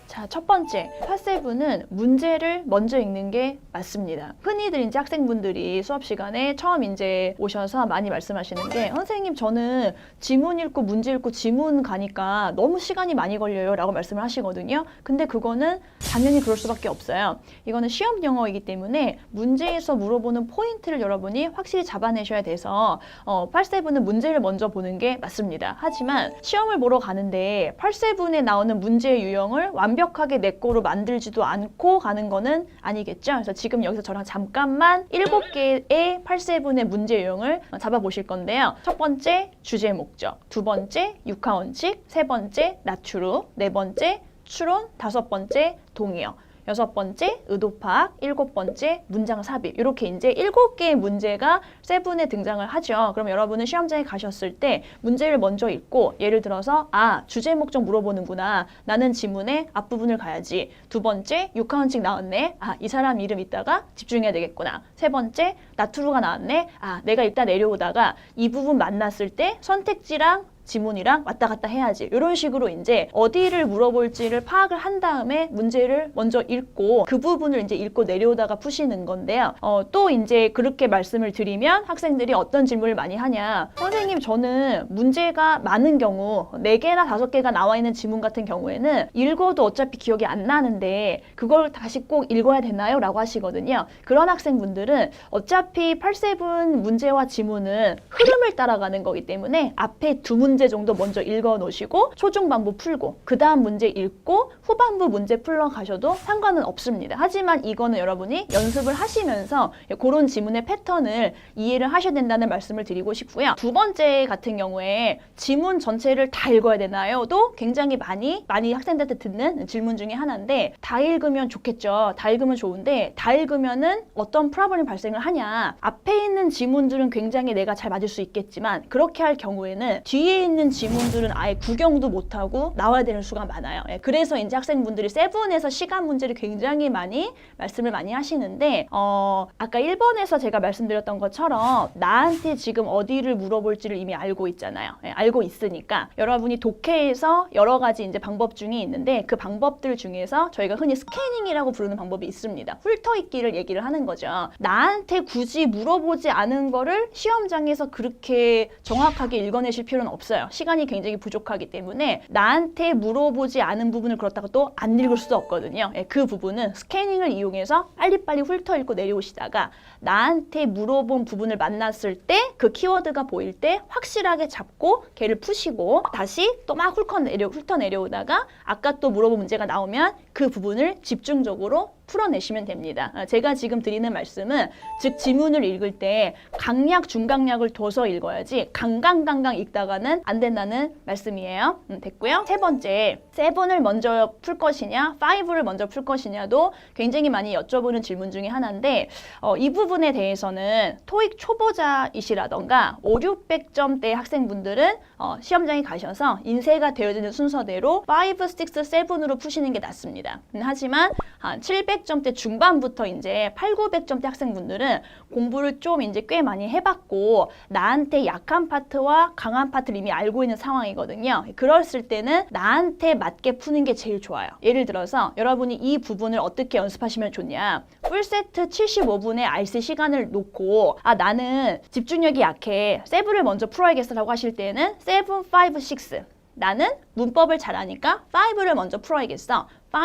자, 첫 번째, 8세븐은 문제를 먼저 읽는 게 맞습니다. 흔히들 이제 학생분들이 수업 시간에 처음 이제 오셔서 많이 말씀하시는 게, 선생님 저는 지문 읽고 문제 읽고 지문 가니까 너무 시간이 많이 걸려요 라고 말씀을 하시거든요. 근데 그거는 당연히 그럴 수밖에 없어요. 이거는 시험 영어이기 때문에 문제에서 물어보는 포인트를 여러분이 확실히 잡아내셔야 돼서 8세븐은 문제를 먼저 보는 게 맞습니다. 하지만 시험을 보러 가는데 8세븐에 나오는 문제의 유형을 완벽하게 내 거로 만들지도 않고 가는 거는 아니겠죠. 그래서 지금 여기서 저랑 잠깐만 7개의 8세븐의 문제 유형을 잡아보실 건데요. 첫 번째, 주제 목적. 두 번째, 육하 원칙. 세 번째, 나추루. 네 번째, 추론. 다섯 번째, 동의어. 여섯 번째, 의도 파악. 일곱 번째, 문장 삽입. 이렇게 이제 7개의 문제가 세븐에 등장을 하죠. 그럼 여러분은 시험장에 가셨을 때 문제를 먼저 읽고, 예를 들어서 주제 목적 물어보는구나. 나는 지문의 앞부분을 가야지. 두 번째, 육하 원칙 나왔네. 이 사람 이름 있다가 집중해야 되겠구나. 세 번째, 나투루가 나왔네. 내가 이따 내려오다가 이 부분 만났을 때 선택지랑 지문이랑 왔다 갔다 해야지. 이런 식으로 이제 어디를 물어볼지를 파악을 한 다음에 문제를 먼저 읽고 그 부분을 이제 읽고 내려오다가 푸시는 건데요. 또 이제 그렇게 말씀을 드리면 학생들이 어떤 질문을 많이 하냐. 선생님 저는 문제가 많은 경우 4개나 5개가 나와 있는 지문 같은 경우에는 읽어도 어차피 기억이 안 나는데 그걸 다시 꼭 읽어야 되나요? 라고 하시거든요. 그런 학생분들은 어차피 8세븐 문제와 지문은 흐름을 따라가는 거기 때문에 앞에 두 문제 정도 먼저 읽어 놓으시고 초중반부 풀고 그 다음 문제 읽고 후반부 문제 풀러 가셔도 상관은 없습니다. 하지만 이거는 여러분이 연습을 하시면서 그런 지문의 패턴을 이해를 하셔야 된다는 말씀을 드리고 싶고요. 두 번째 같은 경우에 지문 전체를 다 읽어야 되나요? 도 굉장히 많이 학생들한테 듣는 질문 중에 하나인데, 다 읽으면 좋겠죠. 다 읽으면 좋은데 다 읽으면은 어떤 프로블럼이 발생을 하냐. 앞에 있는 지문들은 굉장히 내가 잘 맞을 수 있겠지만 그렇게 할 경우에는 뒤에 있는 지문들은 아예 구경도 못하고 나와야 되는 수가 많아요. 그래서 이제 학생분들이 세븐에서 시간 문제를 굉장히 많이 말씀을 많이 하시는데, 아까 1번에서 제가 말씀드렸던 것처럼 나한테 지금 어디를 물어볼지를 이미 알고 있잖아요. 알고 있으니까 여러분이 독해에서 여러 가지 이제 방법 중에 있는데 그 방법들 중에서 저희가 흔히 스캐닝이라고 부르는 방법이 있습니다. 훑어읽기를 얘기를 하는 거죠. 나한테 굳이 물어보지 않은 거를 시험장에서 그렇게 정확하게 읽어내실 필요는 없어요. 시간이 굉장히 부족하기 때문에 나한테 물어보지 않은 부분을 그렇다고 또 안 읽을 수도 없거든요. 그 부분은 스캐닝을 이용해서 빨리빨리 훑어 읽고 내려오시다가 나한테 물어본 부분을 만났을 때 그 키워드가 보일 때 확실하게 잡고 걔를 푸시고 다시 또 막 훑어 내려오다가 아까 또 물어본 문제가 나오면 그 부분을 집중적으로 풀어내시면 됩니다. 제가 지금 드리는 말씀은 즉 지문을 읽을 때 강약, 중강약을 둬서 읽어야지 강강강강 읽다가는 안 된다는 말씀이에요. 됐고요. 세 번째, 7을 먼저 풀 것이냐 5를 먼저 풀 것이냐도 굉장히 많이 여쭤보는 질문 중에 하나인데, 이 부분에 대해서는 토익 초보자이시라던가 5, 600점대 학생분들은 시험장에 가셔서 인쇄가 되어지는 순서대로 5, 6, 7으로 푸시는 게 낫습니다. 하지만 한 700점대 중반부터 이제 8, 900점대 학생분들은 공부를 좀 이제 꽤 많이 해봤고 나한테 약한 파트와 강한 파트를 이미 알고 있는 상황이거든요. 그랬을 때는 나한테 맞게 푸는 게 제일 좋아요. 예를 들어서 여러분이 이 부분을 어떻게 연습하시면 좋냐. 풀세트 75분의 RC 시간을 놓고 나는 집중력이 약해. 7을 먼저 풀어야겠어라고 하실 때는 7, 5, 6 나는 문법을 잘하니까 5를 먼저 풀어야겠어. 5,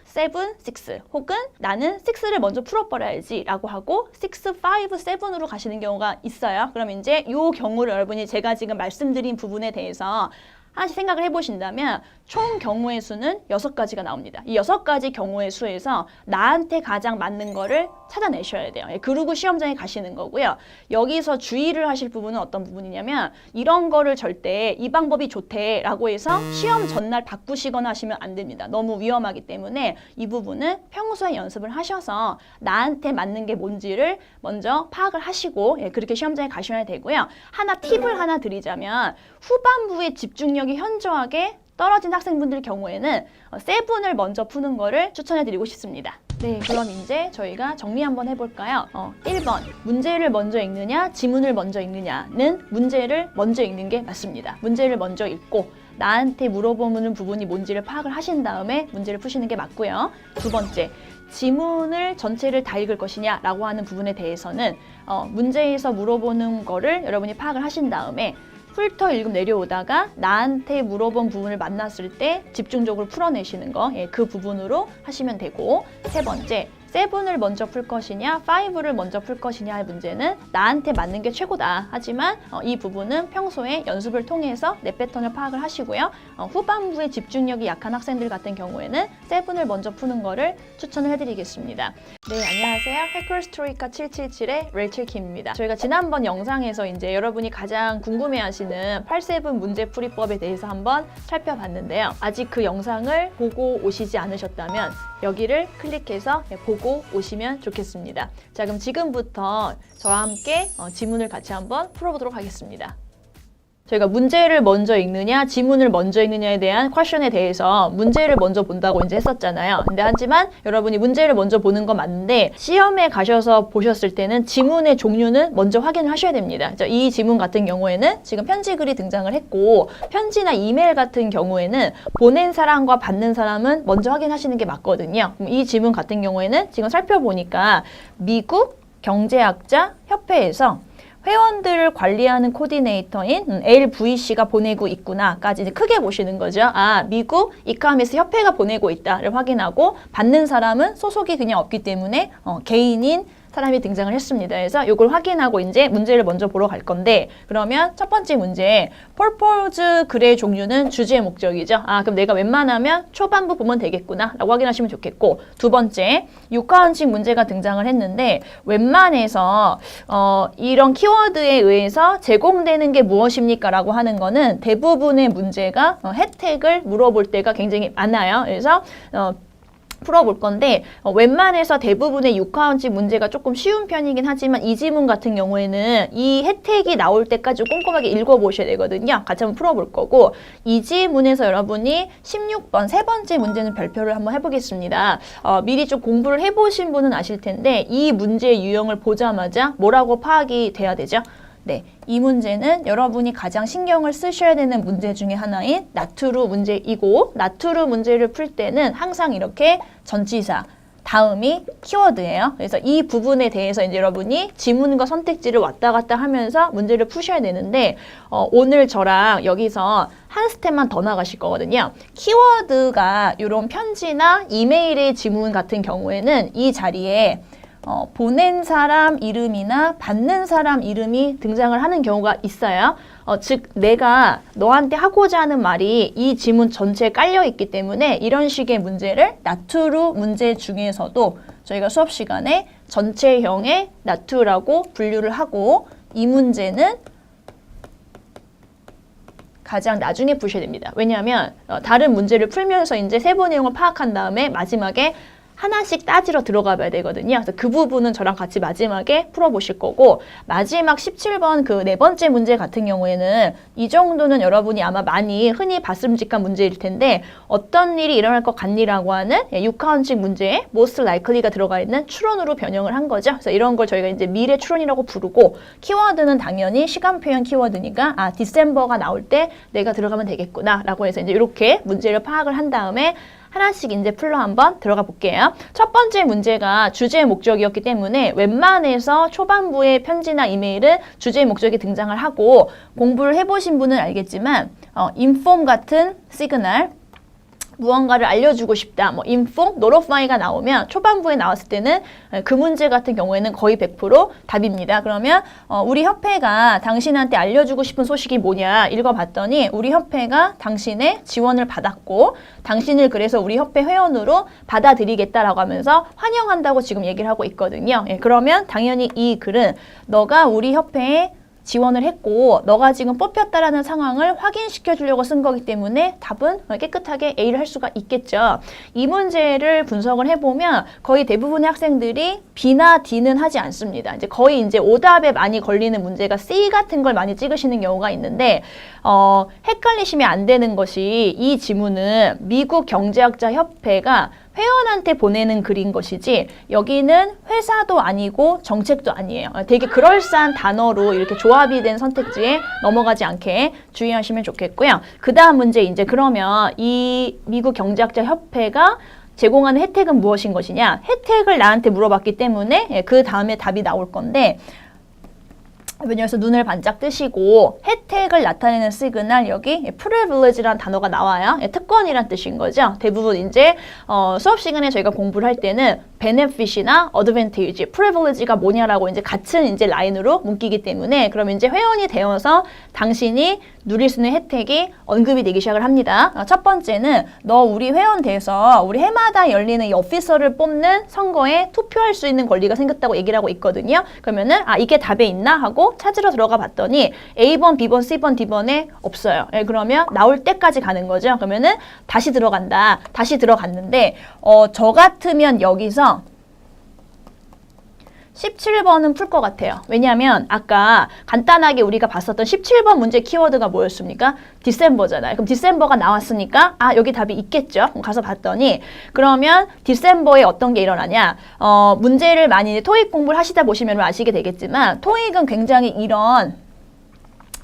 7, 6 혹은 나는 6를 먼저 풀어버려야지 라고 하고 6, 5, 7으로 가시는 경우가 있어요. 그럼 이제 이 경우를 여러분이 제가 지금 말씀드린 부분에 대해서 하나씩 생각을 해보신다면 총 경우의 수는 6가지가 나옵니다. 이 6가지 경우의 수에서 나한테 가장 맞는 거를 찾아내셔야 돼요. 그러고 시험장에 가시는 거고요. 여기서 주의를 하실 부분은 어떤 부분이냐면 이런 거를 절대 이 방법이 좋대 라고 해서 시험 전날 바꾸시거나 하시면 안 됩니다. 너무 위험하기 때문에 이 부분은 평소에 연습을 하셔서 나한테 맞는 게 뭔지를 먼저 파악을 하시고 그렇게 시험장에 가셔야 되고요. 팁을 하나 드리자면 후반부에 집중력이 현저하게 떨어진 학생분들 경우에는 7을 먼저 푸는 거를 추천해드리고 싶습니다. 네, 그럼 이제 저희가 정리 한번 해볼까요? 1번, 문제를 먼저 읽느냐, 지문을 먼저 읽느냐는 문제를 먼저 읽는 게 맞습니다. 문제를 먼저 읽고 나한테 물어보는 부분이 뭔지를 파악을 하신 다음에 문제를 푸시는 게 맞고요. 두 번째, 지문을 전체를 다 읽을 것이냐라고 하는 부분에 대해서는 문제에서 물어보는 거를 여러분이 파악을 하신 다음에 훑어 읽음 내려오다가 나한테 물어본 부분을 만났을 때 집중적으로 풀어내시는 거, 그 부분으로 하시면 되고, 세 번째, 7을 먼저 풀 것이냐, 5를 먼저 풀 것이냐의 문제는 나한테 맞는 게 최고다. 하지만 이 부분은 평소에 연습을 통해서 내 패턴을 파악을 하시고요. 후반부에 집중력이 약한 학생들 같은 경우에는 7을 먼저 푸는 거를 추천을 해드리겠습니다. 네, 안녕하세요. 해커스토리카 777의 레이첼 킴입니다. 저희가 지난번 영상에서 이제 여러분이 가장 궁금해하시는 8-7 문제풀이법에 대해서 한번 살펴봤는데요. 아직 그 영상을 보고 오시지 않으셨다면 여기를 클릭해서 보고 오시면 좋겠습니다. 자, 그럼 지금부터 저와 함께 지문을 같이 한번 풀어보도록 하겠습니다. 저희가 문제를 먼저 읽느냐, 지문을 먼저 읽느냐에 대한 퀘션에 대해서 문제를 먼저 본다고 이제 했었잖아요. 근데 하지만 여러분이 문제를 먼저 보는 건 맞는데 시험에 가셔서 보셨을 때는 지문의 종류는 먼저 확인을 하셔야 됩니다. 이 지문 같은 경우에는 지금 편지 글이 등장을 했고 편지나 이메일 같은 경우에는 보낸 사람과 받는 사람은 먼저 확인하시는 게 맞거든요. 그럼 이 지문 같은 경우에는 지금 살펴보니까 미국 경제학자 협회에서 회원들을 관리하는 코디네이터인 LVC가 보내고 있구나까지 이제 크게 보시는 거죠. 미국 이카미스 협회가 보내고 있다를 확인하고 받는 사람은 소속이 그냥 없기 때문에 개인인 사람이 등장을 했습니다. 그래서 이걸 확인하고 이제 문제를 먼저 보러 갈 건데 그러면 첫 번째 문제 purpose 글의 종류는 주제 목적이죠. 그럼 내가 웬만하면 초반부 보면 되겠구나 라고 확인하시면 좋겠고 두 번째 육하원칙 문제가 등장을 했는데 웬만해서 이런 키워드에 의해서 제공되는 게 무엇입니까? 라고 하는 거는 대부분의 문제가 혜택을 물어볼 때가 굉장히 많아요. 그래서 풀어볼 건데 웬만해서 대부분의 육하원칙 문제가 조금 쉬운 편이긴 하지만 이 지문 같은 경우에는 이 혜택이 나올 때까지 꼼꼼하게 읽어보셔야 되거든요. 같이 한번 풀어볼 거고 이 지문에서 여러분이 16번 세 번째 문제는 별표를 한번 해보겠습니다. 미리 좀 공부를 해보신 분은 아실 텐데 이 문제의 유형을 보자마자 뭐라고 파악이 돼야 되죠? 네, 이 문제는 여러분이 가장 신경을 쓰셔야 되는 문제 중에 하나인 나투루 문제이고 나투루 문제를 풀 때는 항상 이렇게 전치사 다음이 키워드예요. 그래서 이 부분에 대해서 이제 여러분이 지문과 선택지를 왔다 갔다 하면서 문제를 푸셔야 되는데 오늘 저랑 여기서 한 스텝만 더 나가실 거거든요. 키워드가 이런 편지나 이메일의 지문 같은 경우에는 이 자리에 보낸 사람 이름이나 받는 사람 이름이 등장을 하는 경우가 있어요. 즉 내가 너한테 하고자 하는 말이 이 지문 전체에 깔려 있기 때문에 이런 식의 문제를 나투루 문제 중에서도 저희가 수업 시간에 전체형의 나투라고 분류를 하고 이 문제는 가장 나중에 푸셔야 됩니다. 왜냐하면 다른 문제를 풀면서 이제 세부 내용을 파악한 다음에 마지막에 하나씩 따지러 들어가 봐야 되거든요. 그래서 그 부분은 저랑 같이 마지막에 풀어보실 거고, 마지막 17번 그 네 번째 문제 같은 경우에는 이 정도는 여러분이 아마 많이 흔히 봤음직한 문제일 텐데, 어떤 일이 일어날 것 같니라고 하는 육하원칙 문제에 most likely가 들어가 있는 추론으로 변형을 한 거죠. 그래서 이런 걸 저희가 이제 미래 추론이라고 부르고, 키워드는 당연히 시간 표현 키워드니까 디셈버가 나올 때 내가 들어가면 되겠구나 라고 해서 이제 이렇게 문제를 파악을 한 다음에 하나씩 이제 풀러 한번 들어가 볼게요. 첫 번째 문제가 주제 목적이었기 때문에 웬만해서 초반부의 편지나 이메일은 주제 목적이 등장을 하고, 공부를 해보신 분은 알겠지만 inform 같은 시그널, 무언가를 알려주고 싶다, 뭐 info, notify가 나오면 초반부에 나왔을 때는 그 문제 같은 경우에는 거의 100% 답입니다. 그러면 우리 협회가 당신한테 알려주고 싶은 소식이 뭐냐 읽어봤더니, 우리 협회가 당신의 지원을 받았고 당신을 그래서 우리 협회 회원으로 받아들이겠다라고 하면서 환영한다고 지금 얘기를 하고 있거든요. 그러면 당연히 이 글은 너가 우리 협회에 지원을 했고 너가 지금 뽑혔다라는 상황을 확인시켜 주려고 쓴 거기 때문에 답은 깨끗하게 A를 할 수가 있겠죠. 이 문제를 분석을 해보면 거의 대부분의 학생들이 B나 D는 하지 않습니다. 이제 거의 이제 오답에 많이 걸리는 문제가 C 같은 걸 많이 찍으시는 경우가 있는데, 헷갈리시면 안 되는 것이 이 지문은 미국 경제학자 협회가 회원한테 보내는 글인 것이지 여기는 회사도 아니고 정책도 아니에요. 되게 그럴싸한 단어로 이렇게 조합이 된 선택지에 넘어가지 않게 주의하시면 좋겠고요. 그 다음 문제 이제 그러면 이 미국 경제학자 협회가 제공하는 혜택은 무엇인 것이냐? 혜택을 나한테 물어봤기 때문에 그 다음에 답이 나올 건데, 여기서 눈을 반짝 뜨시고 혜택을 나타내는 시그널, 여기 privilege라는 단어가 나와요. 특권이란 뜻인 거죠. 대부분 이제 수업 시간에 저희가 공부를 할 때는 benefit이나 advantage, privilege가 뭐냐라고 이제 같은 이제 라인으로 묶이기 때문에, 그러면 이제 회원이 되어서 당신이 누릴 수 있는 혜택이 언급이 되기 시작을 합니다. 첫 번째는 너 우리 회원 돼서 우리 해마다 열리는 이 오피서를 뽑는 선거에 투표할 수 있는 권리가 생겼다고 얘기를 하고 있거든요. 그러면은 이게 답에 있나 하고 찾으러 들어가 봤더니 A번, B번, C번, D번에 없어요. 그러면 나올 때까지 가는 거죠. 그러면은 다시 들어간다. 다시 들어갔는데 저 같으면 여기서 17번은 풀 것 같아요. 왜냐하면 아까 간단하게 우리가 봤었던 17번 문제 키워드가 뭐였습니까? 디셈버잖아요. 그럼 디셈버가 나왔으니까 여기 답이 있겠죠. 가서 봤더니, 그러면 디셈버에 어떤 게 일어나냐? 문제를 많이 토익 공부를 하시다 보시면 아시게 되겠지만 토익은 굉장히 이런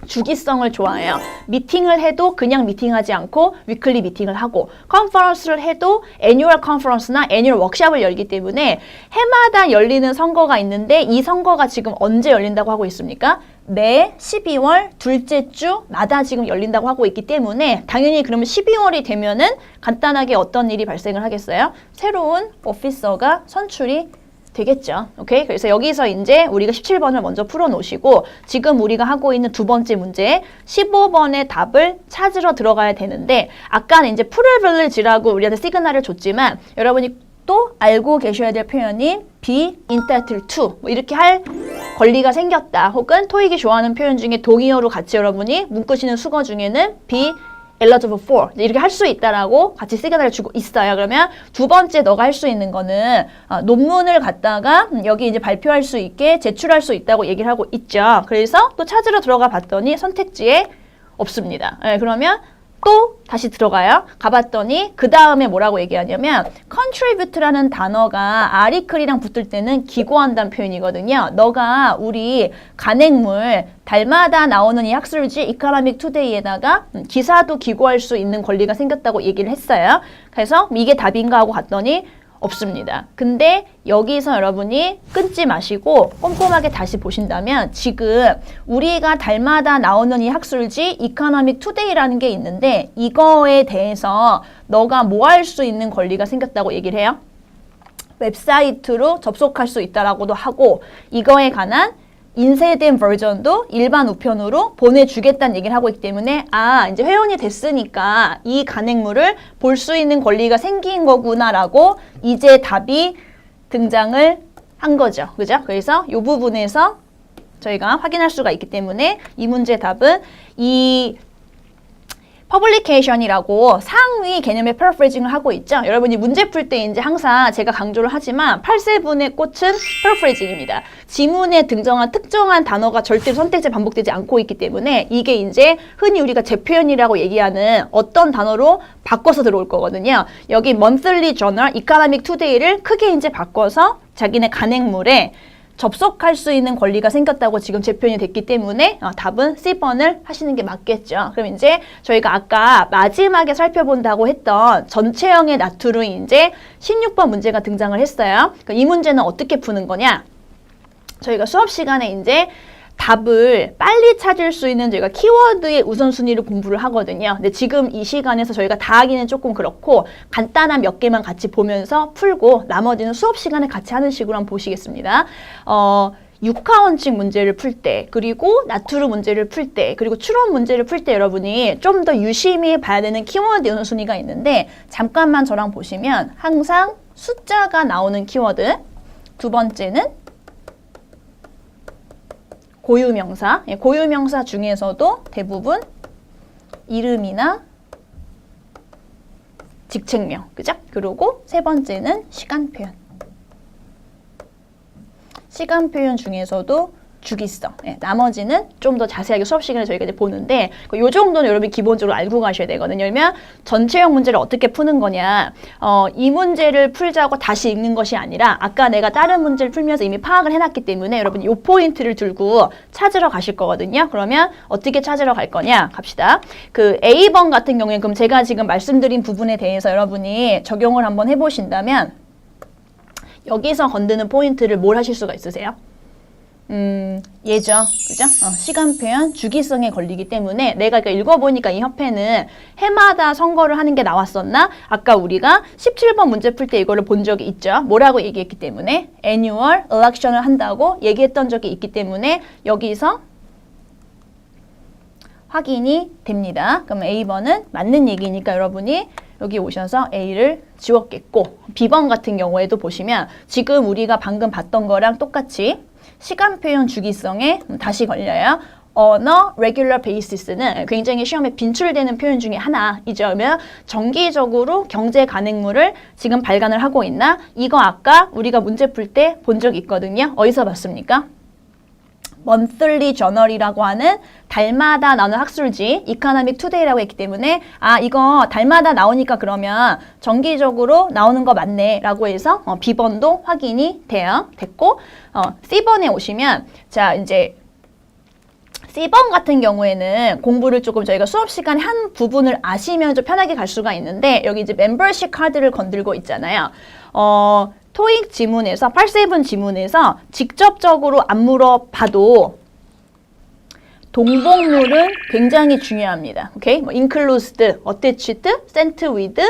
주기성을 좋아해요. 미팅을 해도 그냥 미팅하지 않고 위클리 미팅을 하고, 컨퍼런스를 해도 애뉴얼 컨퍼런스나 애뉴얼 워크숍을 열기 때문에 해마다 열리는 선거가 있는데 이 선거가 지금 언제 열린다고 하고 있습니까? 매 12월 둘째 주마다 지금 열린다고 하고 있기 때문에 당연히 그러면 12월이 되면은 간단하게 어떤 일이 발생을 하겠어요? 새로운 오피서가 선출이 되겠죠. 오케이? 그래서 여기서 이제 우리가 17번을 먼저 풀어놓으시고, 지금 우리가 하고 있는 두 번째 문제 15번의 답을 찾으러 들어가야 되는데, 아까는 이제 privilege라고 우리한테 시그널을 줬지만 여러분이 또 알고 계셔야 될 표현이 be entitled to, 뭐 이렇게 할 권리가 생겼다. 혹은 토익이 좋아하는 표현 중에 동의어로 같이 여러분이 묶으시는 수거 중에는 be eligible for 이렇게 할 수 있다라고 같이 시그널을 주고 있어요. 그러면 두 번째 너가 할 수 있는 거는 논문을 갖다가 여기 이제 발표할 수 있게 제출할 수 있다고 얘기를 하고 있죠. 그래서 또 찾으러 들어가 봤더니 선택지에 없습니다. 그러면 또 다시 들어가요. 가봤더니 그 다음에 뭐라고 얘기하냐면 contribute라는 단어가 article이랑 붙을 때는 기고한다는 표현이거든요. 너가 우리 간행물 달마다 나오는 이 학술지 Economic Today에다가 기사도 기고할 수 있는 권리가 생겼다고 얘기를 했어요. 그래서 이게 답인가 하고 갔더니 없습니다. 근데 여기서 여러분이 끊지 마시고 꼼꼼하게 다시 보신다면 지금 우리가 달마다 나오는 이 학술지 Economic Today라는 게 있는데 이거에 대해서 너가 뭐 할 수 있는 권리가 생겼다고 얘기를 해요. 웹사이트로 접속할 수 있다라고도 하고 이거에 관한 인쇄된 버전도 일반 우편으로 보내주겠다는 얘기를 하고 있기 때문에 이제 회원이 됐으니까 이 간행물을 볼 수 있는 권리가 생긴 거구나라고 이제 답이 등장을 한 거죠. 그죠? 그래서 이 부분에서 저희가 확인할 수가 있기 때문에 이 문제의 답은 이 publication이라고 상위 개념의 paraphrasing을 하고 있죠. 여러분이 문제 풀 때 이제 항상 제가 강조를 하지만 8세븐의 꽃은 paraphrasing입니다. 지문에 등장한 특정한 단어가 절대로 선택제 반복되지 않고 있기 때문에 이게 이제 흔히 우리가 재표현이라고 얘기하는 어떤 단어로 바꿔서 들어올 거거든요. 여기 monthly journal, economic today를 크게 이제 바꿔서 자기네 간행물에 접속할 수 있는 권리가 생겼다고 지금 재표현이 됐기 때문에 답은 C번을 하시는 게 맞겠죠. 그럼 이제 저희가 아까 마지막에 살펴본다고 했던 전체형의 나투로 이제 16번 문제가 등장을 했어요. 이 문제는 어떻게 푸는 거냐? 저희가 수업 시간에 이제 답을 빨리 찾을 수 있는 저희가 키워드의 우선순위를 공부를 하거든요. 근데 지금 이 시간에서 저희가 다 하기는 조금 그렇고 간단한 몇 개만 같이 보면서 풀고 나머지는 수업 시간에 같이 하는 식으로 한번 보시겠습니다. 육하원칙 문제를 풀 때, 그리고 나투루 문제를 풀 때, 그리고 추론 문제를 풀 때 여러분이 좀 더 유심히 봐야 되는 키워드 우선순위가 있는데 잠깐만 저랑 보시면 항상 숫자가 나오는 키워드, 두 번째는 고유명사, 고유명사 중에서도 대부분 이름이나 직책명, 그죠? 그리고 세 번째는 시간 표현. 시간 표현 중에서도 주기성. 나머지는 좀 더 자세하게 수업 시간에 저희가 이제 보는데 요 정도는 여러분이 기본적으로 알고 가셔야 되거든요. 그러면 전체형 문제를 어떻게 푸는 거냐. 이 문제를 풀자고 다시 읽는 것이 아니라 아까 내가 다른 문제를 풀면서 이미 파악을 해놨기 때문에 여러분이 요 포인트를 들고 찾으러 가실 거거든요. 그러면 어떻게 찾으러 갈 거냐. 갑시다. 그 A번 같은 경우에는 그럼 제가 지금 말씀드린 부분에 대해서 여러분이 적용을 한번 해보신다면 여기서 건드는 포인트를 뭘 하실 수가 있으세요? 예죠. 그죠? 시간 표현, 주기성에 걸리기 때문에 내가 읽어보니까 이 협회는 해마다 선거를 하는 게 나왔었나? 아까 우리가 17번 문제 풀 때 이거를 본 적이 있죠. 뭐라고 얘기했기 때문에? annual election을 한다고 얘기했던 적이 있기 때문에 여기서 확인이 됩니다. 그럼 A번은 맞는 얘기니까 여러분이 여기 오셔서 A를 지웠겠고 B번 같은 경우에도 보시면 지금 우리가 방금 봤던 거랑 똑같이 시간 표현 주기성에 다시 걸려요. on a regular basis는 굉장히 시험에 빈출되는 표현 중에 하나이죠. 그러면 정기적으로 경제 간행물을 지금 발간을 하고 있나? 이거 아까 우리가 문제 풀 때 본 적 있거든요. 어디서 봤습니까? monthly journal이라고 하는 달마다 나오는 학술지 economic today라고 했기 때문에 이거 달마다 나오니까 그러면 정기적으로 나오는 거 맞네 라고 해서 B번도 확인이 됐고 C번에 오시면 자 이제 C번 같은 경우에는 공부를 조금 저희가 수업 시간에 한 부분을 아시면 좀 편하게 갈 수가 있는데 여기 이제 멤버십 카드를 건들고 있잖아요. 토익 지문에서 8세븐 지문에서 직접적으로 안 물어봐도 동복물은 굉장히 중요합니다. 오케이? 뭐 included, attached, sent with,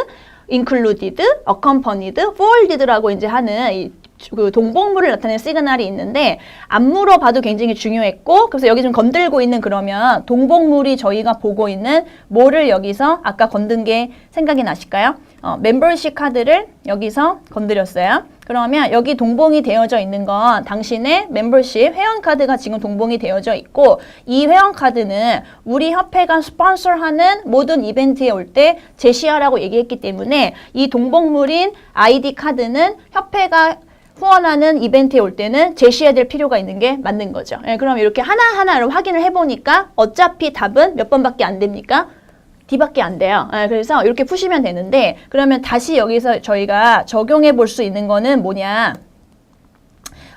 included, accompanied, forwarded라고 이제 하는 그 동복물을 나타내는 시그널이 있는데 안 물어봐도 굉장히 중요했고 그래서 여기 좀 건들고 있는 그러면 동복물이 저희가 보고 있는 뭐를 여기서 아까 건든 게 생각이 나실까요? 멤버십 카드를 여기서 건드렸어요. 그러면 여기 동봉이 되어져 있는 건 당신의 멤버십 회원 카드가 지금 동봉이 되어져 있고 이 회원 카드는 우리 협회가 스폰서하는 모든 이벤트에 올 때 제시하라고 얘기했기 때문에 이 동봉물인 아이디 카드는 협회가 후원하는 이벤트에 올 때는 제시해야 될 필요가 있는 게 맞는 거죠. 그럼 이렇게 하나하나를 확인을 해보니까 어차피 답은 몇 번밖에 안 됩니까? D밖에 안 돼요. 그래서 이렇게 푸시면 되는데 그러면 다시 여기서 저희가 적용해 볼 수 있는 거는 뭐냐?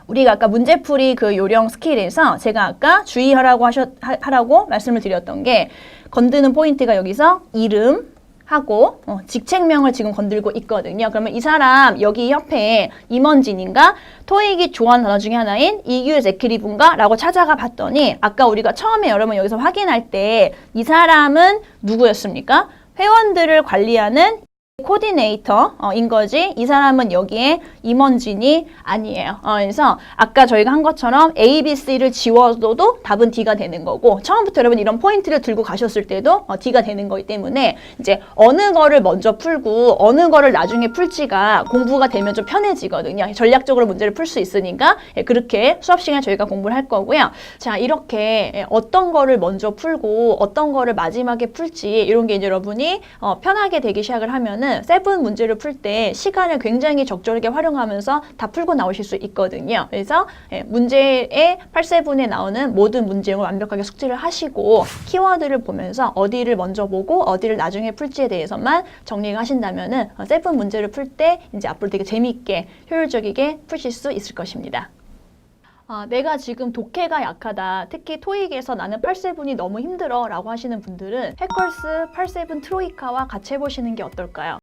우리가 아까 문제풀이 그 요령 스킬에서 제가 아까 주의하라고 하라고 말씀을 드렸던 게 건드는 포인트가 여기서 이름 하고 직책명을 지금 건들고 있거든요. 그러면 이 사람 여기 협회에 임원진인가 토익이 좋아하는 단어 중에 하나인 이규 제크리브인가 라고 찾아가 봤더니 아까 우리가 처음에 여러분 여기서 확인할 때 이 사람은 누구였습니까? 회원들을 관리하는 코디네이터인 거지 이 사람은 여기에 임원진이 아니에요. 그래서 아까 저희가 한 것처럼 A, B, C를 지워도 답은 D가 되는 거고 처음부터 여러분 이런 포인트를 들고 가셨을 때도 D가 되는 거기 때문에 이제 어느 거를 먼저 풀고 어느 거를 나중에 풀지가 공부가 되면 좀 편해지거든요. 전략적으로 문제를 풀 수 있으니까 그렇게 수업 시간에 저희가 공부를 할 거고요. 자, 이렇게 어떤 거를 먼저 풀고 어떤 거를 마지막에 풀지 이런 게 이제 여러분이 편하게 되기 시작을 하면은 세븐 문제를 풀 때 시간을 굉장히 적절하게 활용하면서 다 풀고 나오실 수 있거든요. 그래서 문제의 8세븐에 나오는 모든 문제를 완벽하게 숙지를 하시고 키워드를 보면서 어디를 먼저 보고 어디를 나중에 풀지에 대해서만 정리를 하신다면은 세븐 문제를 풀 때 이제 앞으로 되게 재미있게 효율적이게 푸실 수 있을 것입니다. 내가 지금 독해가 약하다. 특히 토익에서 나는 8세븐이 너무 힘들어 라고 하시는 분들은 해컬스 8세븐 트로이카와 같이 해보시는 게 어떨까요?